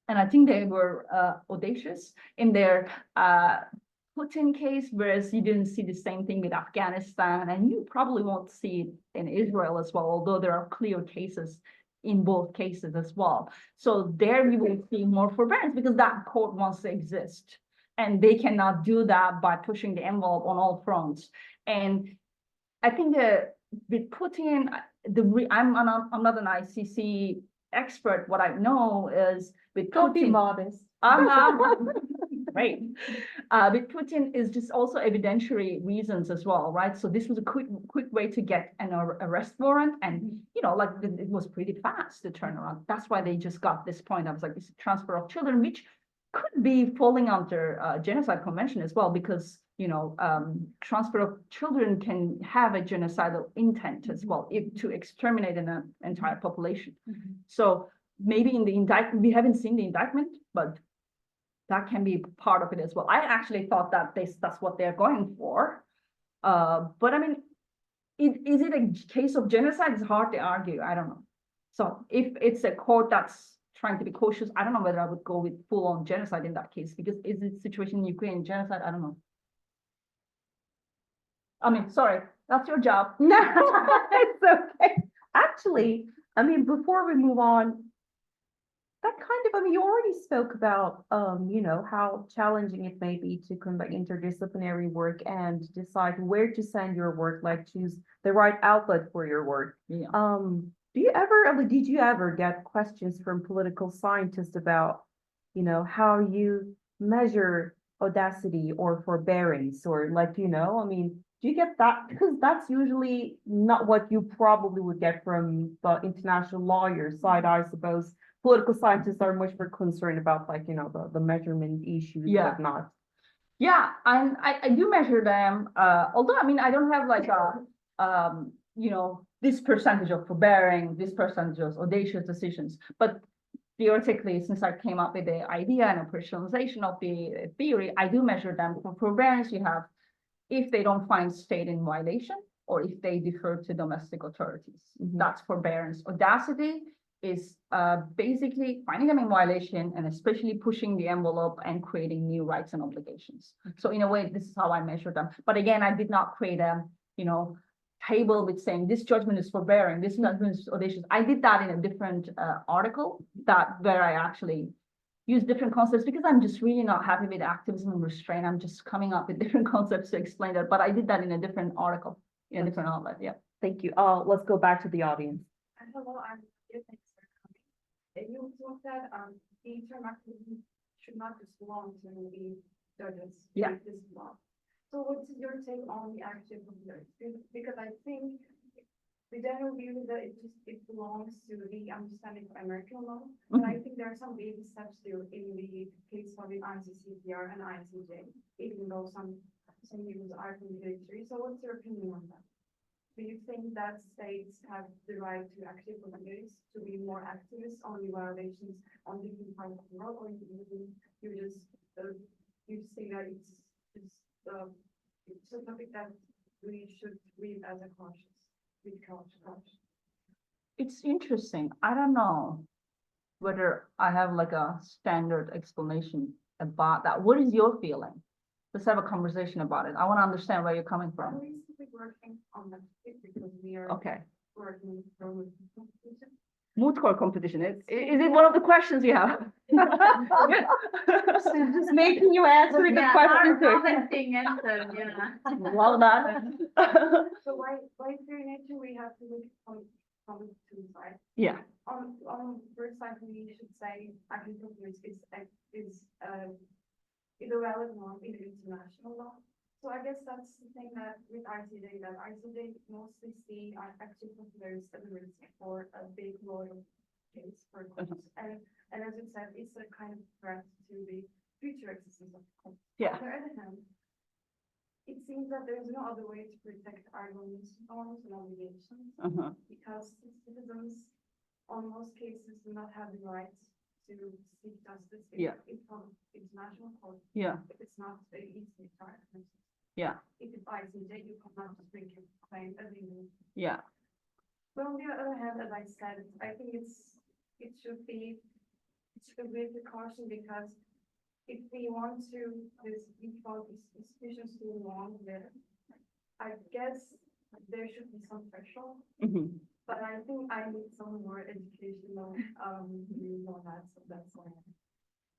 Speaker 3: And I think they were audacious in their Putin case, whereas you didn't see the same thing with Afghanistan. And you probably won't see it in Israel as well, although there are clear cases in both cases as well. So there we will see more forbearance because that court wants to exist. And they cannot do that by pushing the envelope on all fronts. And I think that with Putin, I'm not an ICC expert. What I know is with
Speaker 4: Don't be
Speaker 3: Putin,
Speaker 4: modest.
Speaker 3: right. With Putin is just also evidentiary reasons as well, right? So this was a quick way to get an arrest warrant, and like it was pretty fast to turn around. That's why they just got this point. I was like, this transfer of children, which could be falling under genocide convention as well, because transfer of children can have a genocidal intent as well, to exterminate an entire population. So maybe in the indictment, we haven't seen the indictment, but that can be part of it as well. I actually thought that that's what they're going for. But I mean, is it a case of genocide? It's hard to argue. I don't know. So if it's a court that's trying to be cautious, I don't know whether I would go with full-on genocide in that case, because is the situation in Ukraine genocide? I don't know. I mean, sorry, that's your job.
Speaker 4: No, it's okay. Actually, I mean, before we move on, you already spoke about, how challenging it may be to conduct interdisciplinary work and decide where to send your work, like choose the right outlet for your work.
Speaker 3: Yeah.
Speaker 4: Did you ever get questions from political scientists about, how you measure audacity or forbearance, or do you get that? Because that's usually not what you probably would get from the international lawyer side, I suppose. Political scientists are much more concerned about the measurement issues and whatnot.
Speaker 3: Yeah, I do measure them. Although I don't have like a this percentage of forbearing, this percentage of audacious decisions. But theoretically, since I came up with the idea and operationalization of the theory, I do measure them. For forbearance, you have if they don't find state in violation or if they defer to domestic authorities. That's forbearance. Audacity is basically finding them in violation and especially pushing the envelope and creating new rights and obligations. So in a way, this is how I measure them. But again, I did not create a table with saying this judgment is forbearing, this judgment is audacious. I did that in a different article where I actually use different concepts because I'm just really not happy with activism and restraint. I'm just coming up with different concepts to explain that. But I did that in a different article, in a different outlet. Yeah.
Speaker 4: Thank you. Let's go back to the audience.
Speaker 2: Hello, thanks for coming. You thought that the term activism should not just belong to the judges.
Speaker 3: Yeah.
Speaker 2: This law. So what's your take on the action of judges? Because I think the general view is that it belongs to the understanding of American law, but I think there are some baby steps still in the case for the ICCPR and ICJ, even though some views are contradictory. So what's your opinion on that? Do you think that states have the right to actually police to be more activist on the violations on different parts of the world, or you just you see that it's a topic that we should read as a cautious.
Speaker 3: It's interesting. I don't know whether I have like a standard explanation about that. What is your feeling? Let's have a conversation about it. I want to understand where you're coming
Speaker 2: I'm
Speaker 3: from.
Speaker 2: recently working on that topic because we are
Speaker 3: Okay.
Speaker 2: working from competition.
Speaker 3: Mood court competition. Is it one of the questions you have?
Speaker 4: Just making you answer the question.
Speaker 3: Love that.
Speaker 2: So why nature we have to look from two sides.
Speaker 3: Yeah.
Speaker 2: On first side, we should say agriculture is a valid norm in international law. So I guess that's the thing that with ICJ, that ICJ mostly see actually considers as a risk for a big royal case for courts. And as you said, it's a kind of threat to the future existence of courts.
Speaker 3: Yeah.
Speaker 2: On the other hand, it seems that there's no other way to protect our norms and obligations because citizens, on most cases, do not have the right to seek justice in international court.
Speaker 3: Yeah.
Speaker 2: If it's not easily tried.
Speaker 3: Yeah.
Speaker 2: If it's ICJ, you cannot just bring your claim as you.
Speaker 3: Yeah.
Speaker 2: But on the other hand, as I said, I think it should be with caution because if we want to default institutions to long there, I guess there should be some threshold. But I think I need some more educational views on that, so that's why.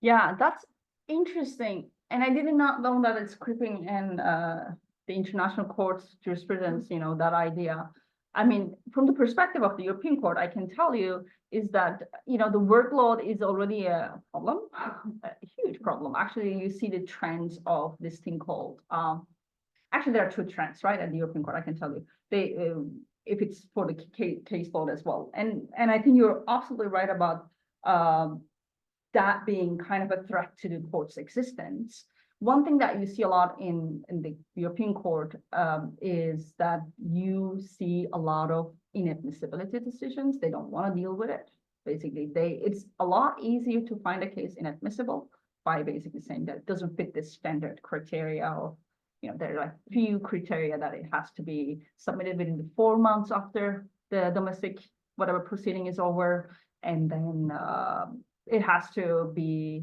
Speaker 3: Yeah, that's interesting. And I did not know that it's creeping in the international court's jurisprudence, you know, that idea. I mean, from the perspective of the European Court, I can tell you is that, you know, the workload is already a problem, a huge problem. Actually, you see the trends of this thing called, actually, there are two trends, right, at the European Court, I can tell you. They, if it's for the case load as well. And I think you're absolutely right about that being kind of a threat to the court's existence. One thing that you see a lot in the European Court is that you see a lot of inadmissibility decisions. They don't want to deal with it. Basically, it's a lot easier to find a case inadmissible by basically saying that it doesn't fit this standard criteria of, you know, there are like few criteria that it has to be submitted within the 4 months after the domestic whatever proceeding is over, and then it has to be,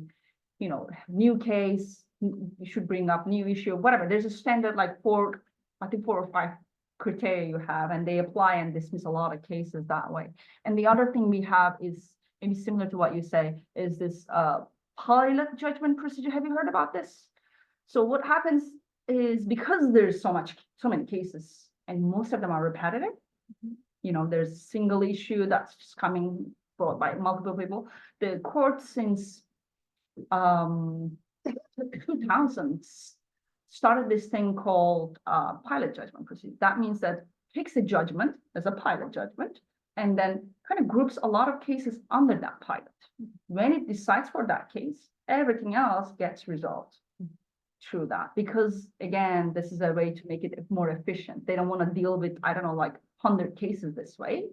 Speaker 3: you know, new case. You should bring up new issue, whatever. There's a standard like 4 or 5 criteria you have, and they apply and dismiss a lot of cases that way. And the other thing we have is maybe similar to what you say is this pilot judgment procedure. Have you heard about this? So what happens is because there's so many cases and most of them are repetitive, you know, there's a single issue that's just coming brought by multiple people. The court since 2000s started this thing called pilot judgment procedure. That means that picks a judgment as a pilot judgment and then kind of groups a lot of cases under that pilot. When it decides for that case, everything else gets resolved through that, because again, this is a way to make it more efficient. They don't want to deal with, I don't know, like 100 cases this way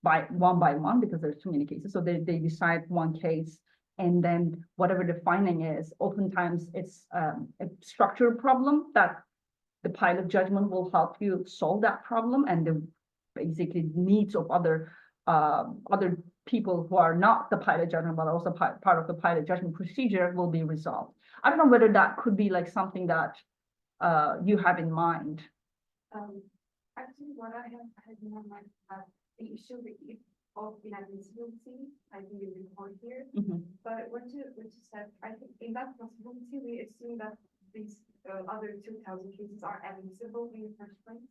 Speaker 3: by one, because there's too many cases. So they decide one case, and then whatever the finding is, oftentimes it's a structural problem that the pilot judgment will help you solve that problem, and the basically needs of other people who are not the pilot judgment, but also part of the pilot judgment procedure will be resolved. I don't know whether that could be like something that you have in mind.
Speaker 2: Actually, what I had in my mind the issue of inadmissibility, I think you report here. But what you said, I think in that possibility, we assume that these other 2,000 cases are admissible in the first place.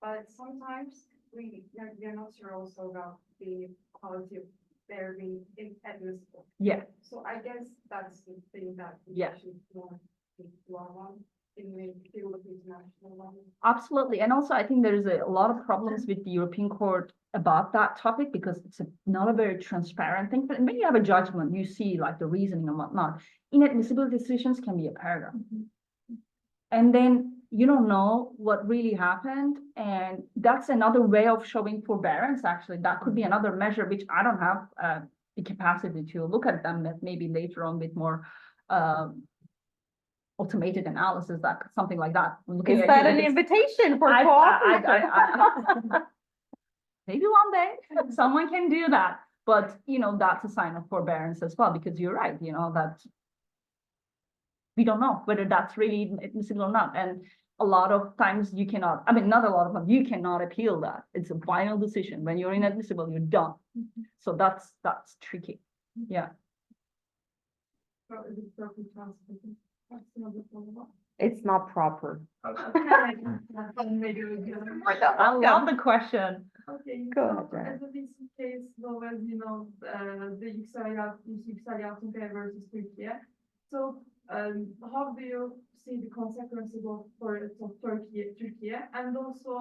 Speaker 2: But sometimes we are not sure also about the quality of their being admissible.
Speaker 3: Yeah.
Speaker 2: So I guess that's the thing that we should want to dwell on in the field of international law.
Speaker 3: Absolutely. And also I think there's a lot of problems with the European Court about that topic, because it's not a very transparent thing. But when you have a judgment, you see like the reasoning and whatnot. Inadmissibility decisions can be a paragraph. And then you don't know what really happened. And that's another way of showing forbearance, actually. That could be another measure, which I don't have the capacity to look at them, that maybe later on with more automated analysis, that something like that. Looking
Speaker 1: Is
Speaker 3: at
Speaker 1: that
Speaker 3: you
Speaker 1: an
Speaker 3: with this-
Speaker 1: invitation for
Speaker 3: I-
Speaker 1: cooperation?
Speaker 3: Maybe one day someone can do that, but that's a sign of forbearance as well, because you're right, that we don't know whether that's really admissible or not. And a lot of times you cannot, I mean, not a lot of times, you cannot appeal that. It's a final decision. When you're inadmissible, you're done. So that's tricky. Yeah.
Speaker 2: So is it proper translation? That's another follow-up.
Speaker 4: It's not proper.
Speaker 2: Maybe we do.
Speaker 3: I love the question.
Speaker 2: Okay,
Speaker 4: Go
Speaker 2: so
Speaker 4: ahead,
Speaker 2: as a recent case, though, as you know, the Yüksel Yalçınkaya versus Turkey. So, how do you see the consequences of Turkey? And also,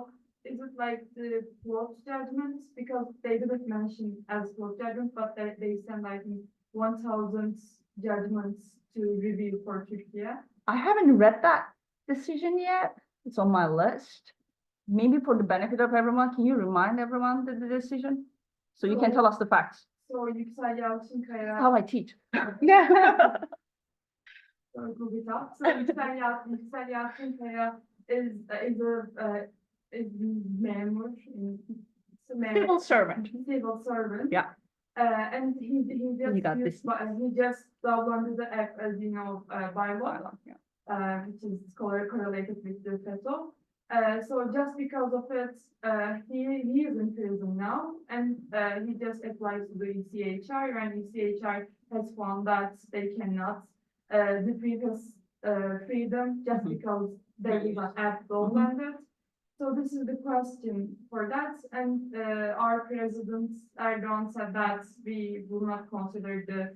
Speaker 2: is it like the float judgments? Because they didn't mention as float judgments, but they send, I think, 1,000 judgments to review for Turkey.
Speaker 3: I haven't read that decision yet. It's on my list. Maybe for the benefit of everyone, can you remind everyone the decision? So you can tell us the facts.
Speaker 2: So Yüksel Yalçınkaya.
Speaker 3: How I teach.
Speaker 1: Yeah.
Speaker 2: So Google it up. So Yüksel Yalçınkaya is memur,
Speaker 3: Civil servant.
Speaker 2: Civil servant.
Speaker 3: Yeah.
Speaker 2: And he just
Speaker 3: got
Speaker 2: used, he just downloaded the app, as you know, by law,
Speaker 3: Yeah.
Speaker 2: which is correlated with the FETO. So just because of it, he is in prison now, and he just applies to the ECHR, and ECHR has found that they cannot deprive his freedom just because there is an app downloaded. So this is the question for that, and our president Erdogan said that we will not consider the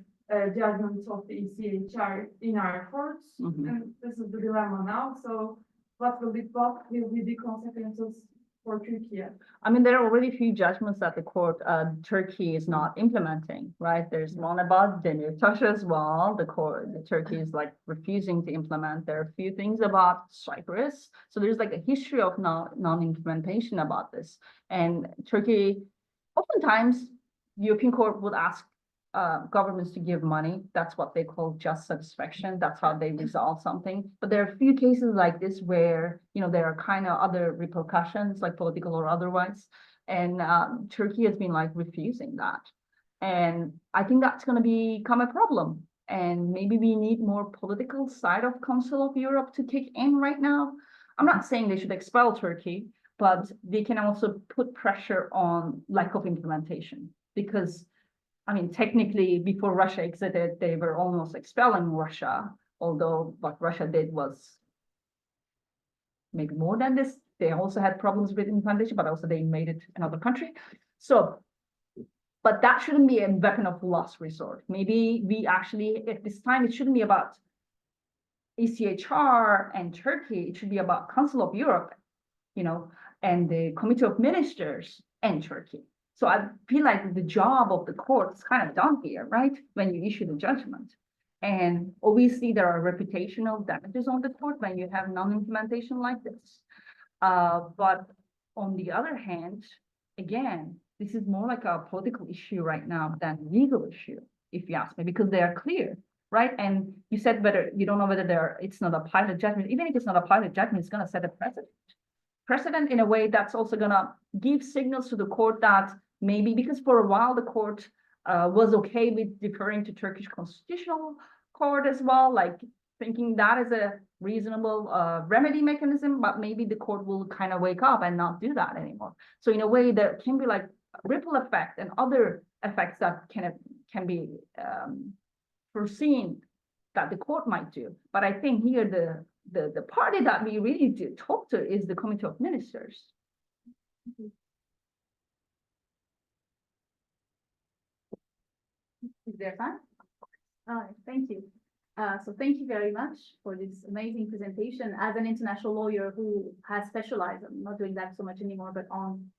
Speaker 2: judgment of the ECHR in our courts, and this is the dilemma now. So what will be the consequences for Turkey?
Speaker 3: I mean, there are already a few judgments that the court, Turkey is not implementing, right? There's one about Demirtaş as well. The Turkey is like refusing to implement. There are a few things about Cyprus. So there's like a history of non-implementation about this. And Turkey, oftentimes, European Court would ask governments to give money. That's what they call just satisfaction. That's how they resolve something. But there are a few cases like this where, there are kind of other repercussions, like political or otherwise. And Turkey has been like refusing that. And I think that's going to become a problem. And maybe we need more political side of Council of Europe to kick in right now. I'm not saying they should expel Turkey, but they can also put pressure on lack of implementation, because I mean, technically, before Russia exited, they were almost expelling Russia, although what Russia did was maybe more than this. They also had problems with implementation, but also they made it another country. So, but that shouldn't be a weapon of last resort. Maybe we actually, at this time, it shouldn't be about ECHR and Turkey. It should be about Council of Europe, and the Committee of Ministers and Turkey. So I feel like the job of the court is kind of done here, right? When you issue the judgment. And obviously there are reputational damages on the court when you have non-implementation like this. But on the other hand, again, this is more like a political issue right now than a legal issue, if you ask me, because they are clear, right? And you said whether you don't know whether it's not a pilot judgment. Even if it's not a pilot judgment, it's going to set a precedent in a way that's also going to give signals to the court that maybe, because for a while the court was okay with deferring to Turkish Constitutional Court as well, like thinking that is a reasonable remedy mechanism, but maybe the court will kind of wake up and not do that anymore. So in a way, there can be like ripple effect and other effects that can be foreseen that the court might do. But I think here the party that we really do talk to is the Committee of Ministers.
Speaker 5: Is there time? All right, thank you. So thank you very much for this amazing presentation. As an international lawyer who has specialized, I'm not doing that so much anymore, but on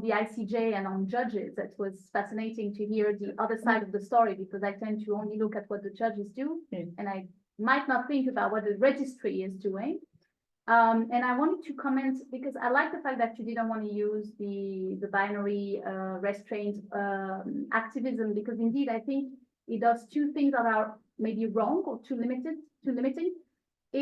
Speaker 5: the ICJ and on judges, it was fascinating to hear the other side of the story, because I tend to only look at what the judges do, and I might not think about what the registry is doing. And I wanted to comment, because I like the fact that you didn't want to use the binary restraint activism, because indeed I think it does two things that are maybe wrong or too limiting.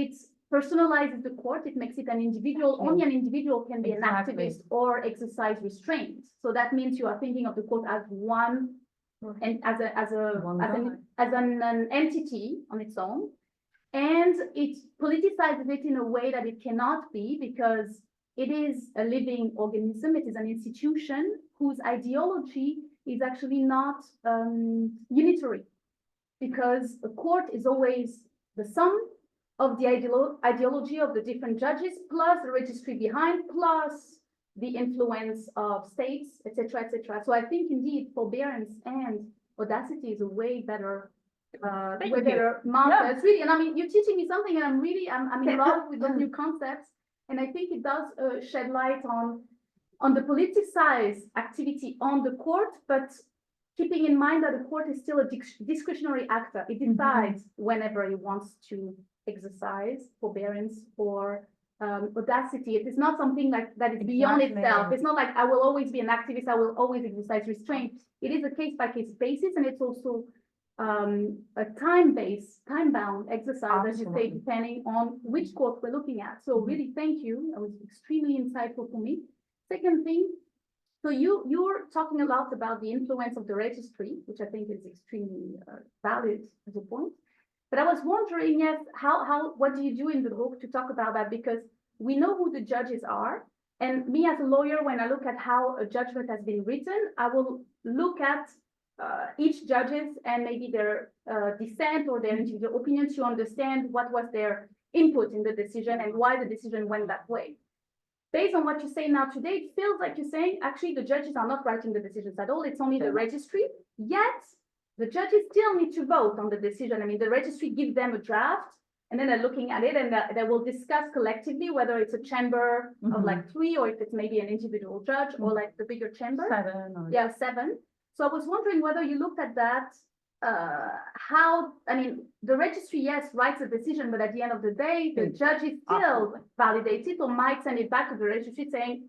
Speaker 5: it personalizes the court. It makes it an individual. Only an individual can be an
Speaker 3: Exactly.
Speaker 5: activist or exercise restraint. So that means you are thinking of the court as one and as an entity on its own. And it politicizes it in a way that it cannot be, because it is a living organism. It is an institution whose ideology is actually not unitary, because a court is always the sum of the ideology of the different judges, plus the registry behind, plus the influence of states, etc., etc. So I think indeed forbearance and audacity is a way better markers. Really, and I mean, you're teaching me something, and I'm in love with those new concepts, and I think it does shed light on the politicized activity on the court, but keeping in mind that the court is still a discretionary actor. It decides whenever it wants to exercise forbearance or audacity. It is not something like that is beyond itself. It's not like I will always be an activist, I will always exercise restraint. It is a case-by-case basis, and it's also a time-bound exercise, as you say, depending on which court we're looking at. So really, thank you. That was extremely insightful for me. Second thing, so you're talking a lot about the influence of the registry, which I think is extremely valid as a point. But I was wondering, yes, what do you do in the book to talk about that? Because we know who the judges are. And me as a lawyer, when I look at how a judgment has been written, I will look at each judges and maybe their dissent or their individual opinion to understand what was their input in the decision and why the decision went that way. Based on what you say now today, it feels like you're saying, actually, the judges are not writing the decisions at all. It's only the registry. Yet, the judges still need to vote on the decision. I mean, the registry gives them a draft, and then they're looking at it, and they will discuss collectively whether it's a chamber of like 3, or if it's maybe an individual judge, or like the bigger chamber.
Speaker 3: 7.
Speaker 5: Yeah, 7. So I was wondering whether you looked at that, how, I mean, the registry, yes, writes a decision, but at the end of the day, the judges still validate it or might send it back to the registry saying,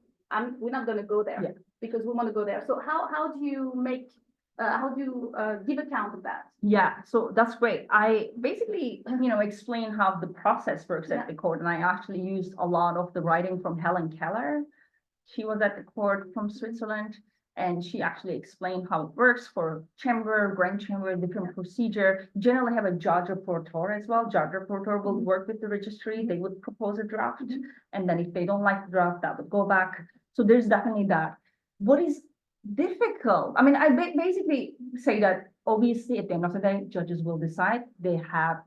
Speaker 5: we're not going to go there because we want to go there. So how do you make, how do you give account of that?
Speaker 3: Yeah, so that's great. I basically, explain how the process works at the court, and I actually used a lot of the writing from Helen Keller. She was at the court from Switzerland, and she actually explained how it works for chamber, grand chamber, different procedure. Generally have a judge rapporteur as well. Judge rapporteur will work with the registry. They would propose a draft, and then if they don't like the draft, that would go back. So there's definitely that. What is difficult? I mean, I basically say that obviously at the end of the day, judges will decide. They have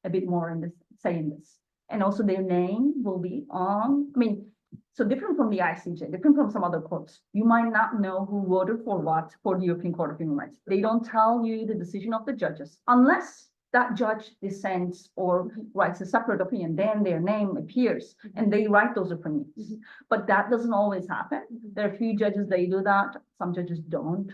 Speaker 3: a bit more in this, say in this, and also their name will be on. I mean, so different from the ICJ, different from some other courts. You might not know who voted for what for the European Court of Human Rights. They don't tell you the decision of the judges unless that judge dissents or writes a separate opinion. Then their name appears and they write those opinions. But that doesn't always happen. There are a few judges they do that. Some judges don't.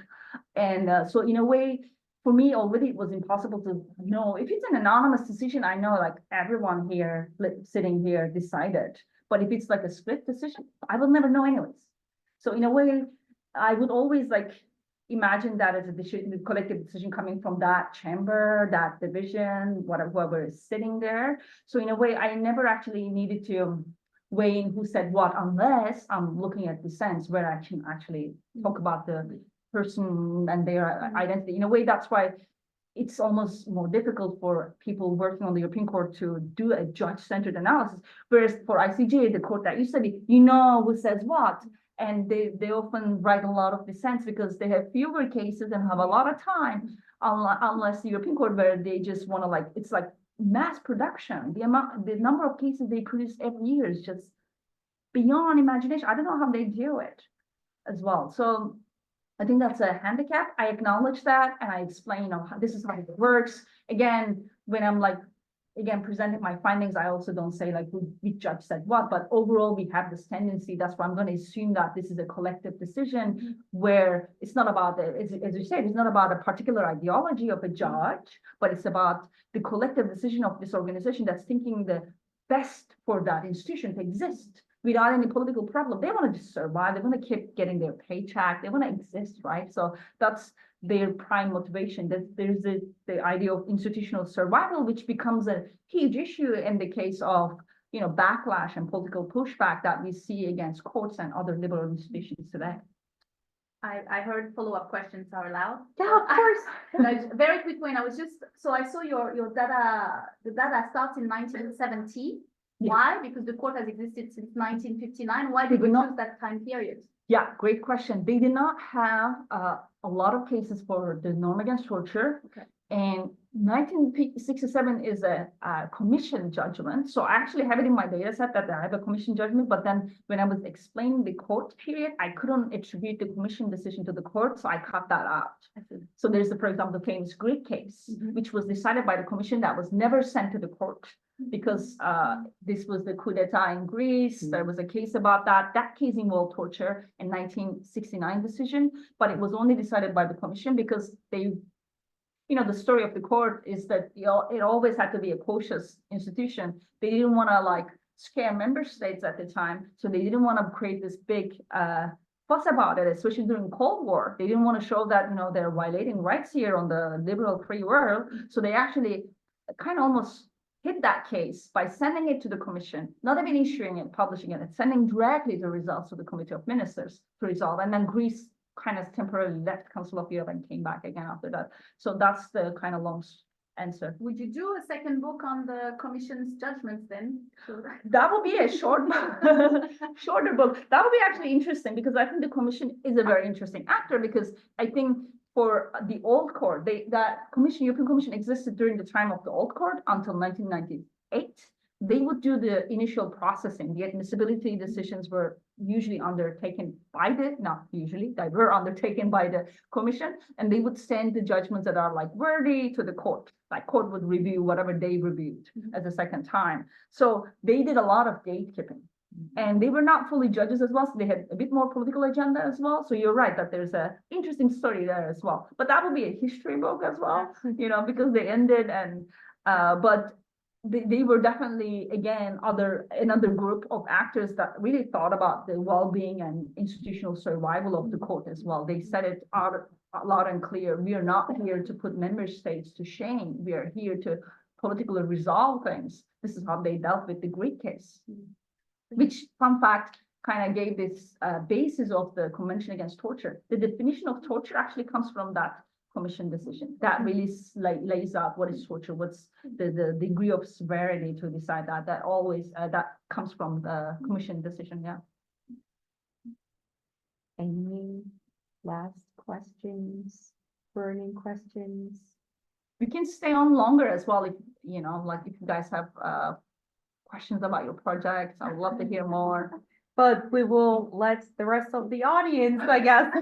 Speaker 3: And so in a way, for me already it was impossible to know if it's an anonymous decision. I know like everyone here sitting here decided. But if it's like a split decision, I will never know anyways. So in a way, I would always like imagine that as a decision, the collective decision coming from that chamber, that division, whoever is sitting there. So in a way, I never actually needed to weigh in who said what, unless I'm looking at dissents where I can actually talk about the person and their identity. In a way, that's why it's almost more difficult for people working on the European Court to do a judge-centered analysis. Whereas for ICJ, the court that you study, you know who says what, and they often write a lot of dissents because they have fewer cases and have a lot of time, unless the European Court where they just want to like, it's like mass production. The number of cases they produce every year is just beyond imagination. I don't know how they do it as well. So I think that's a handicap. I acknowledge that, and I explain, this is how it works. Again, when I'm like, presenting my findings, I also don't say like which judge said what, but overall we have this tendency. That's why I'm going to assume that this is a collective decision where it's not about, as you said, it's not about a particular ideology of a judge, but it's about the collective decision of this organization that's thinking the best for that institution to exist without any political problem. They want to just survive. They want to keep getting their paycheck. They want to exist, right? So that's their prime motivation. That there's the idea of institutional survival, which becomes a huge issue in the case of, you know, backlash and political pushback that we see against courts and other liberal institutions today.
Speaker 5: I heard follow-up questions are allowed.
Speaker 4: Yeah, of course.
Speaker 5: No, very quick one. I saw your data, the data starts in 1970.
Speaker 3: Yeah.
Speaker 5: Why? Because the court has existed since 1959. Why
Speaker 3: They
Speaker 5: did we
Speaker 3: did not-
Speaker 5: choose that time period?
Speaker 3: Yeah, great question. They did not have a lot of cases for the norm against torture.
Speaker 5: Okay.
Speaker 3: And 1967 is a commission judgment. So I actually have it in my data set that I have a commission judgment, but then when I was explaining the court period, I couldn't attribute the commission decision to the court, so I cut that out. So there's, for example, the famous Greek case, which was decided by the commission that was never sent to the court because this was the coup d'etat in Greece. There was a case about that. That case involved torture in 1969 decision, but it was only decided by the commission because they, you know, the story of the court is that, you know, it always had to be a cautious institution. They didn't want to like scare member states at the time. So they didn't want to create this big fuss about it, especially during Cold War. They didn't want to show that, you know, they're violating rights here on the liberal free world. So they actually kind of almost hid that case by sending it to the commission, not even issuing it, publishing it, and sending directly the results to the Committee of Ministers to resolve. And then Greece kind of temporarily left Council of Europe and came back again after that. So that's the kind of long answer.
Speaker 5: Would you do a second book on the commission's judgments then?
Speaker 3: That would be a short, shorter book. That would be actually interesting because I think the commission is a very interesting actor because I think for the old court, that commission, European Commission existed during the time of the old court until 1998. They would do the initial processing. The admissibility decisions were usually undertaken by they were undertaken by the commission, and they would send the judgments that are like worthy to the court. Like court would review whatever they reviewed as a second time. So they did a lot of gatekeeping. And they were not fully judges as well, so they had a bit more political agenda as well. So you're right that there's a interesting story there as well. But that would be a history book as well, you know, because they ended and but they were definitely, again, another group of actors that really thought about the well-being and institutional survival of the court as well. They said it out loud and clear. We are not here to put member states to shame. We are here to politically resolve things. This is how they dealt with the Greek case, which, fun fact, kind of gave this basis of the Convention Against Torture. The definition of torture actually comes from that commission decision that really lays out what is torture, what's the degree of severity to decide that always that comes from the commission decision. Yeah.
Speaker 4: Any last questions, burning questions?
Speaker 3: We can stay on longer as well if, you know, like if you guys have questions about your projects. I would love to hear more.
Speaker 4: But we will let the rest of the audience, I guess,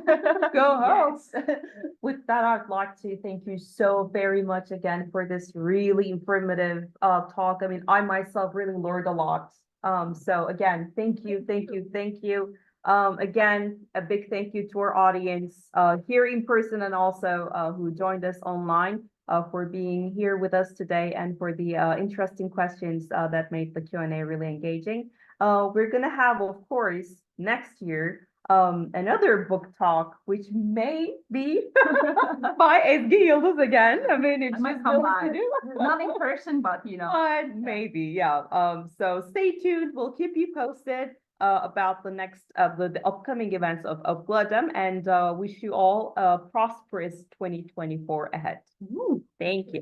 Speaker 4: go home. With that, I'd like to thank you so very much again for this really informative talk. I mean, I myself really learned a lot. So again, thank you. Again, a big thank you to our audience here in person and also who joined us online for being here with us today and for the interesting questions that made the Q&A really engaging. We're gonna have, of course, next year, another book talk, which may be by Ezgi Yıldız again. I mean, it's
Speaker 3: might
Speaker 4: just
Speaker 3: come
Speaker 4: willing
Speaker 3: by.
Speaker 4: to do.
Speaker 3: Not in person, but you know.
Speaker 4: But maybe, yeah. So stay tuned. We'll keep you posted about the next the upcoming events of GLODEM, and wish you all a prosperous 2024 ahead. Thank you.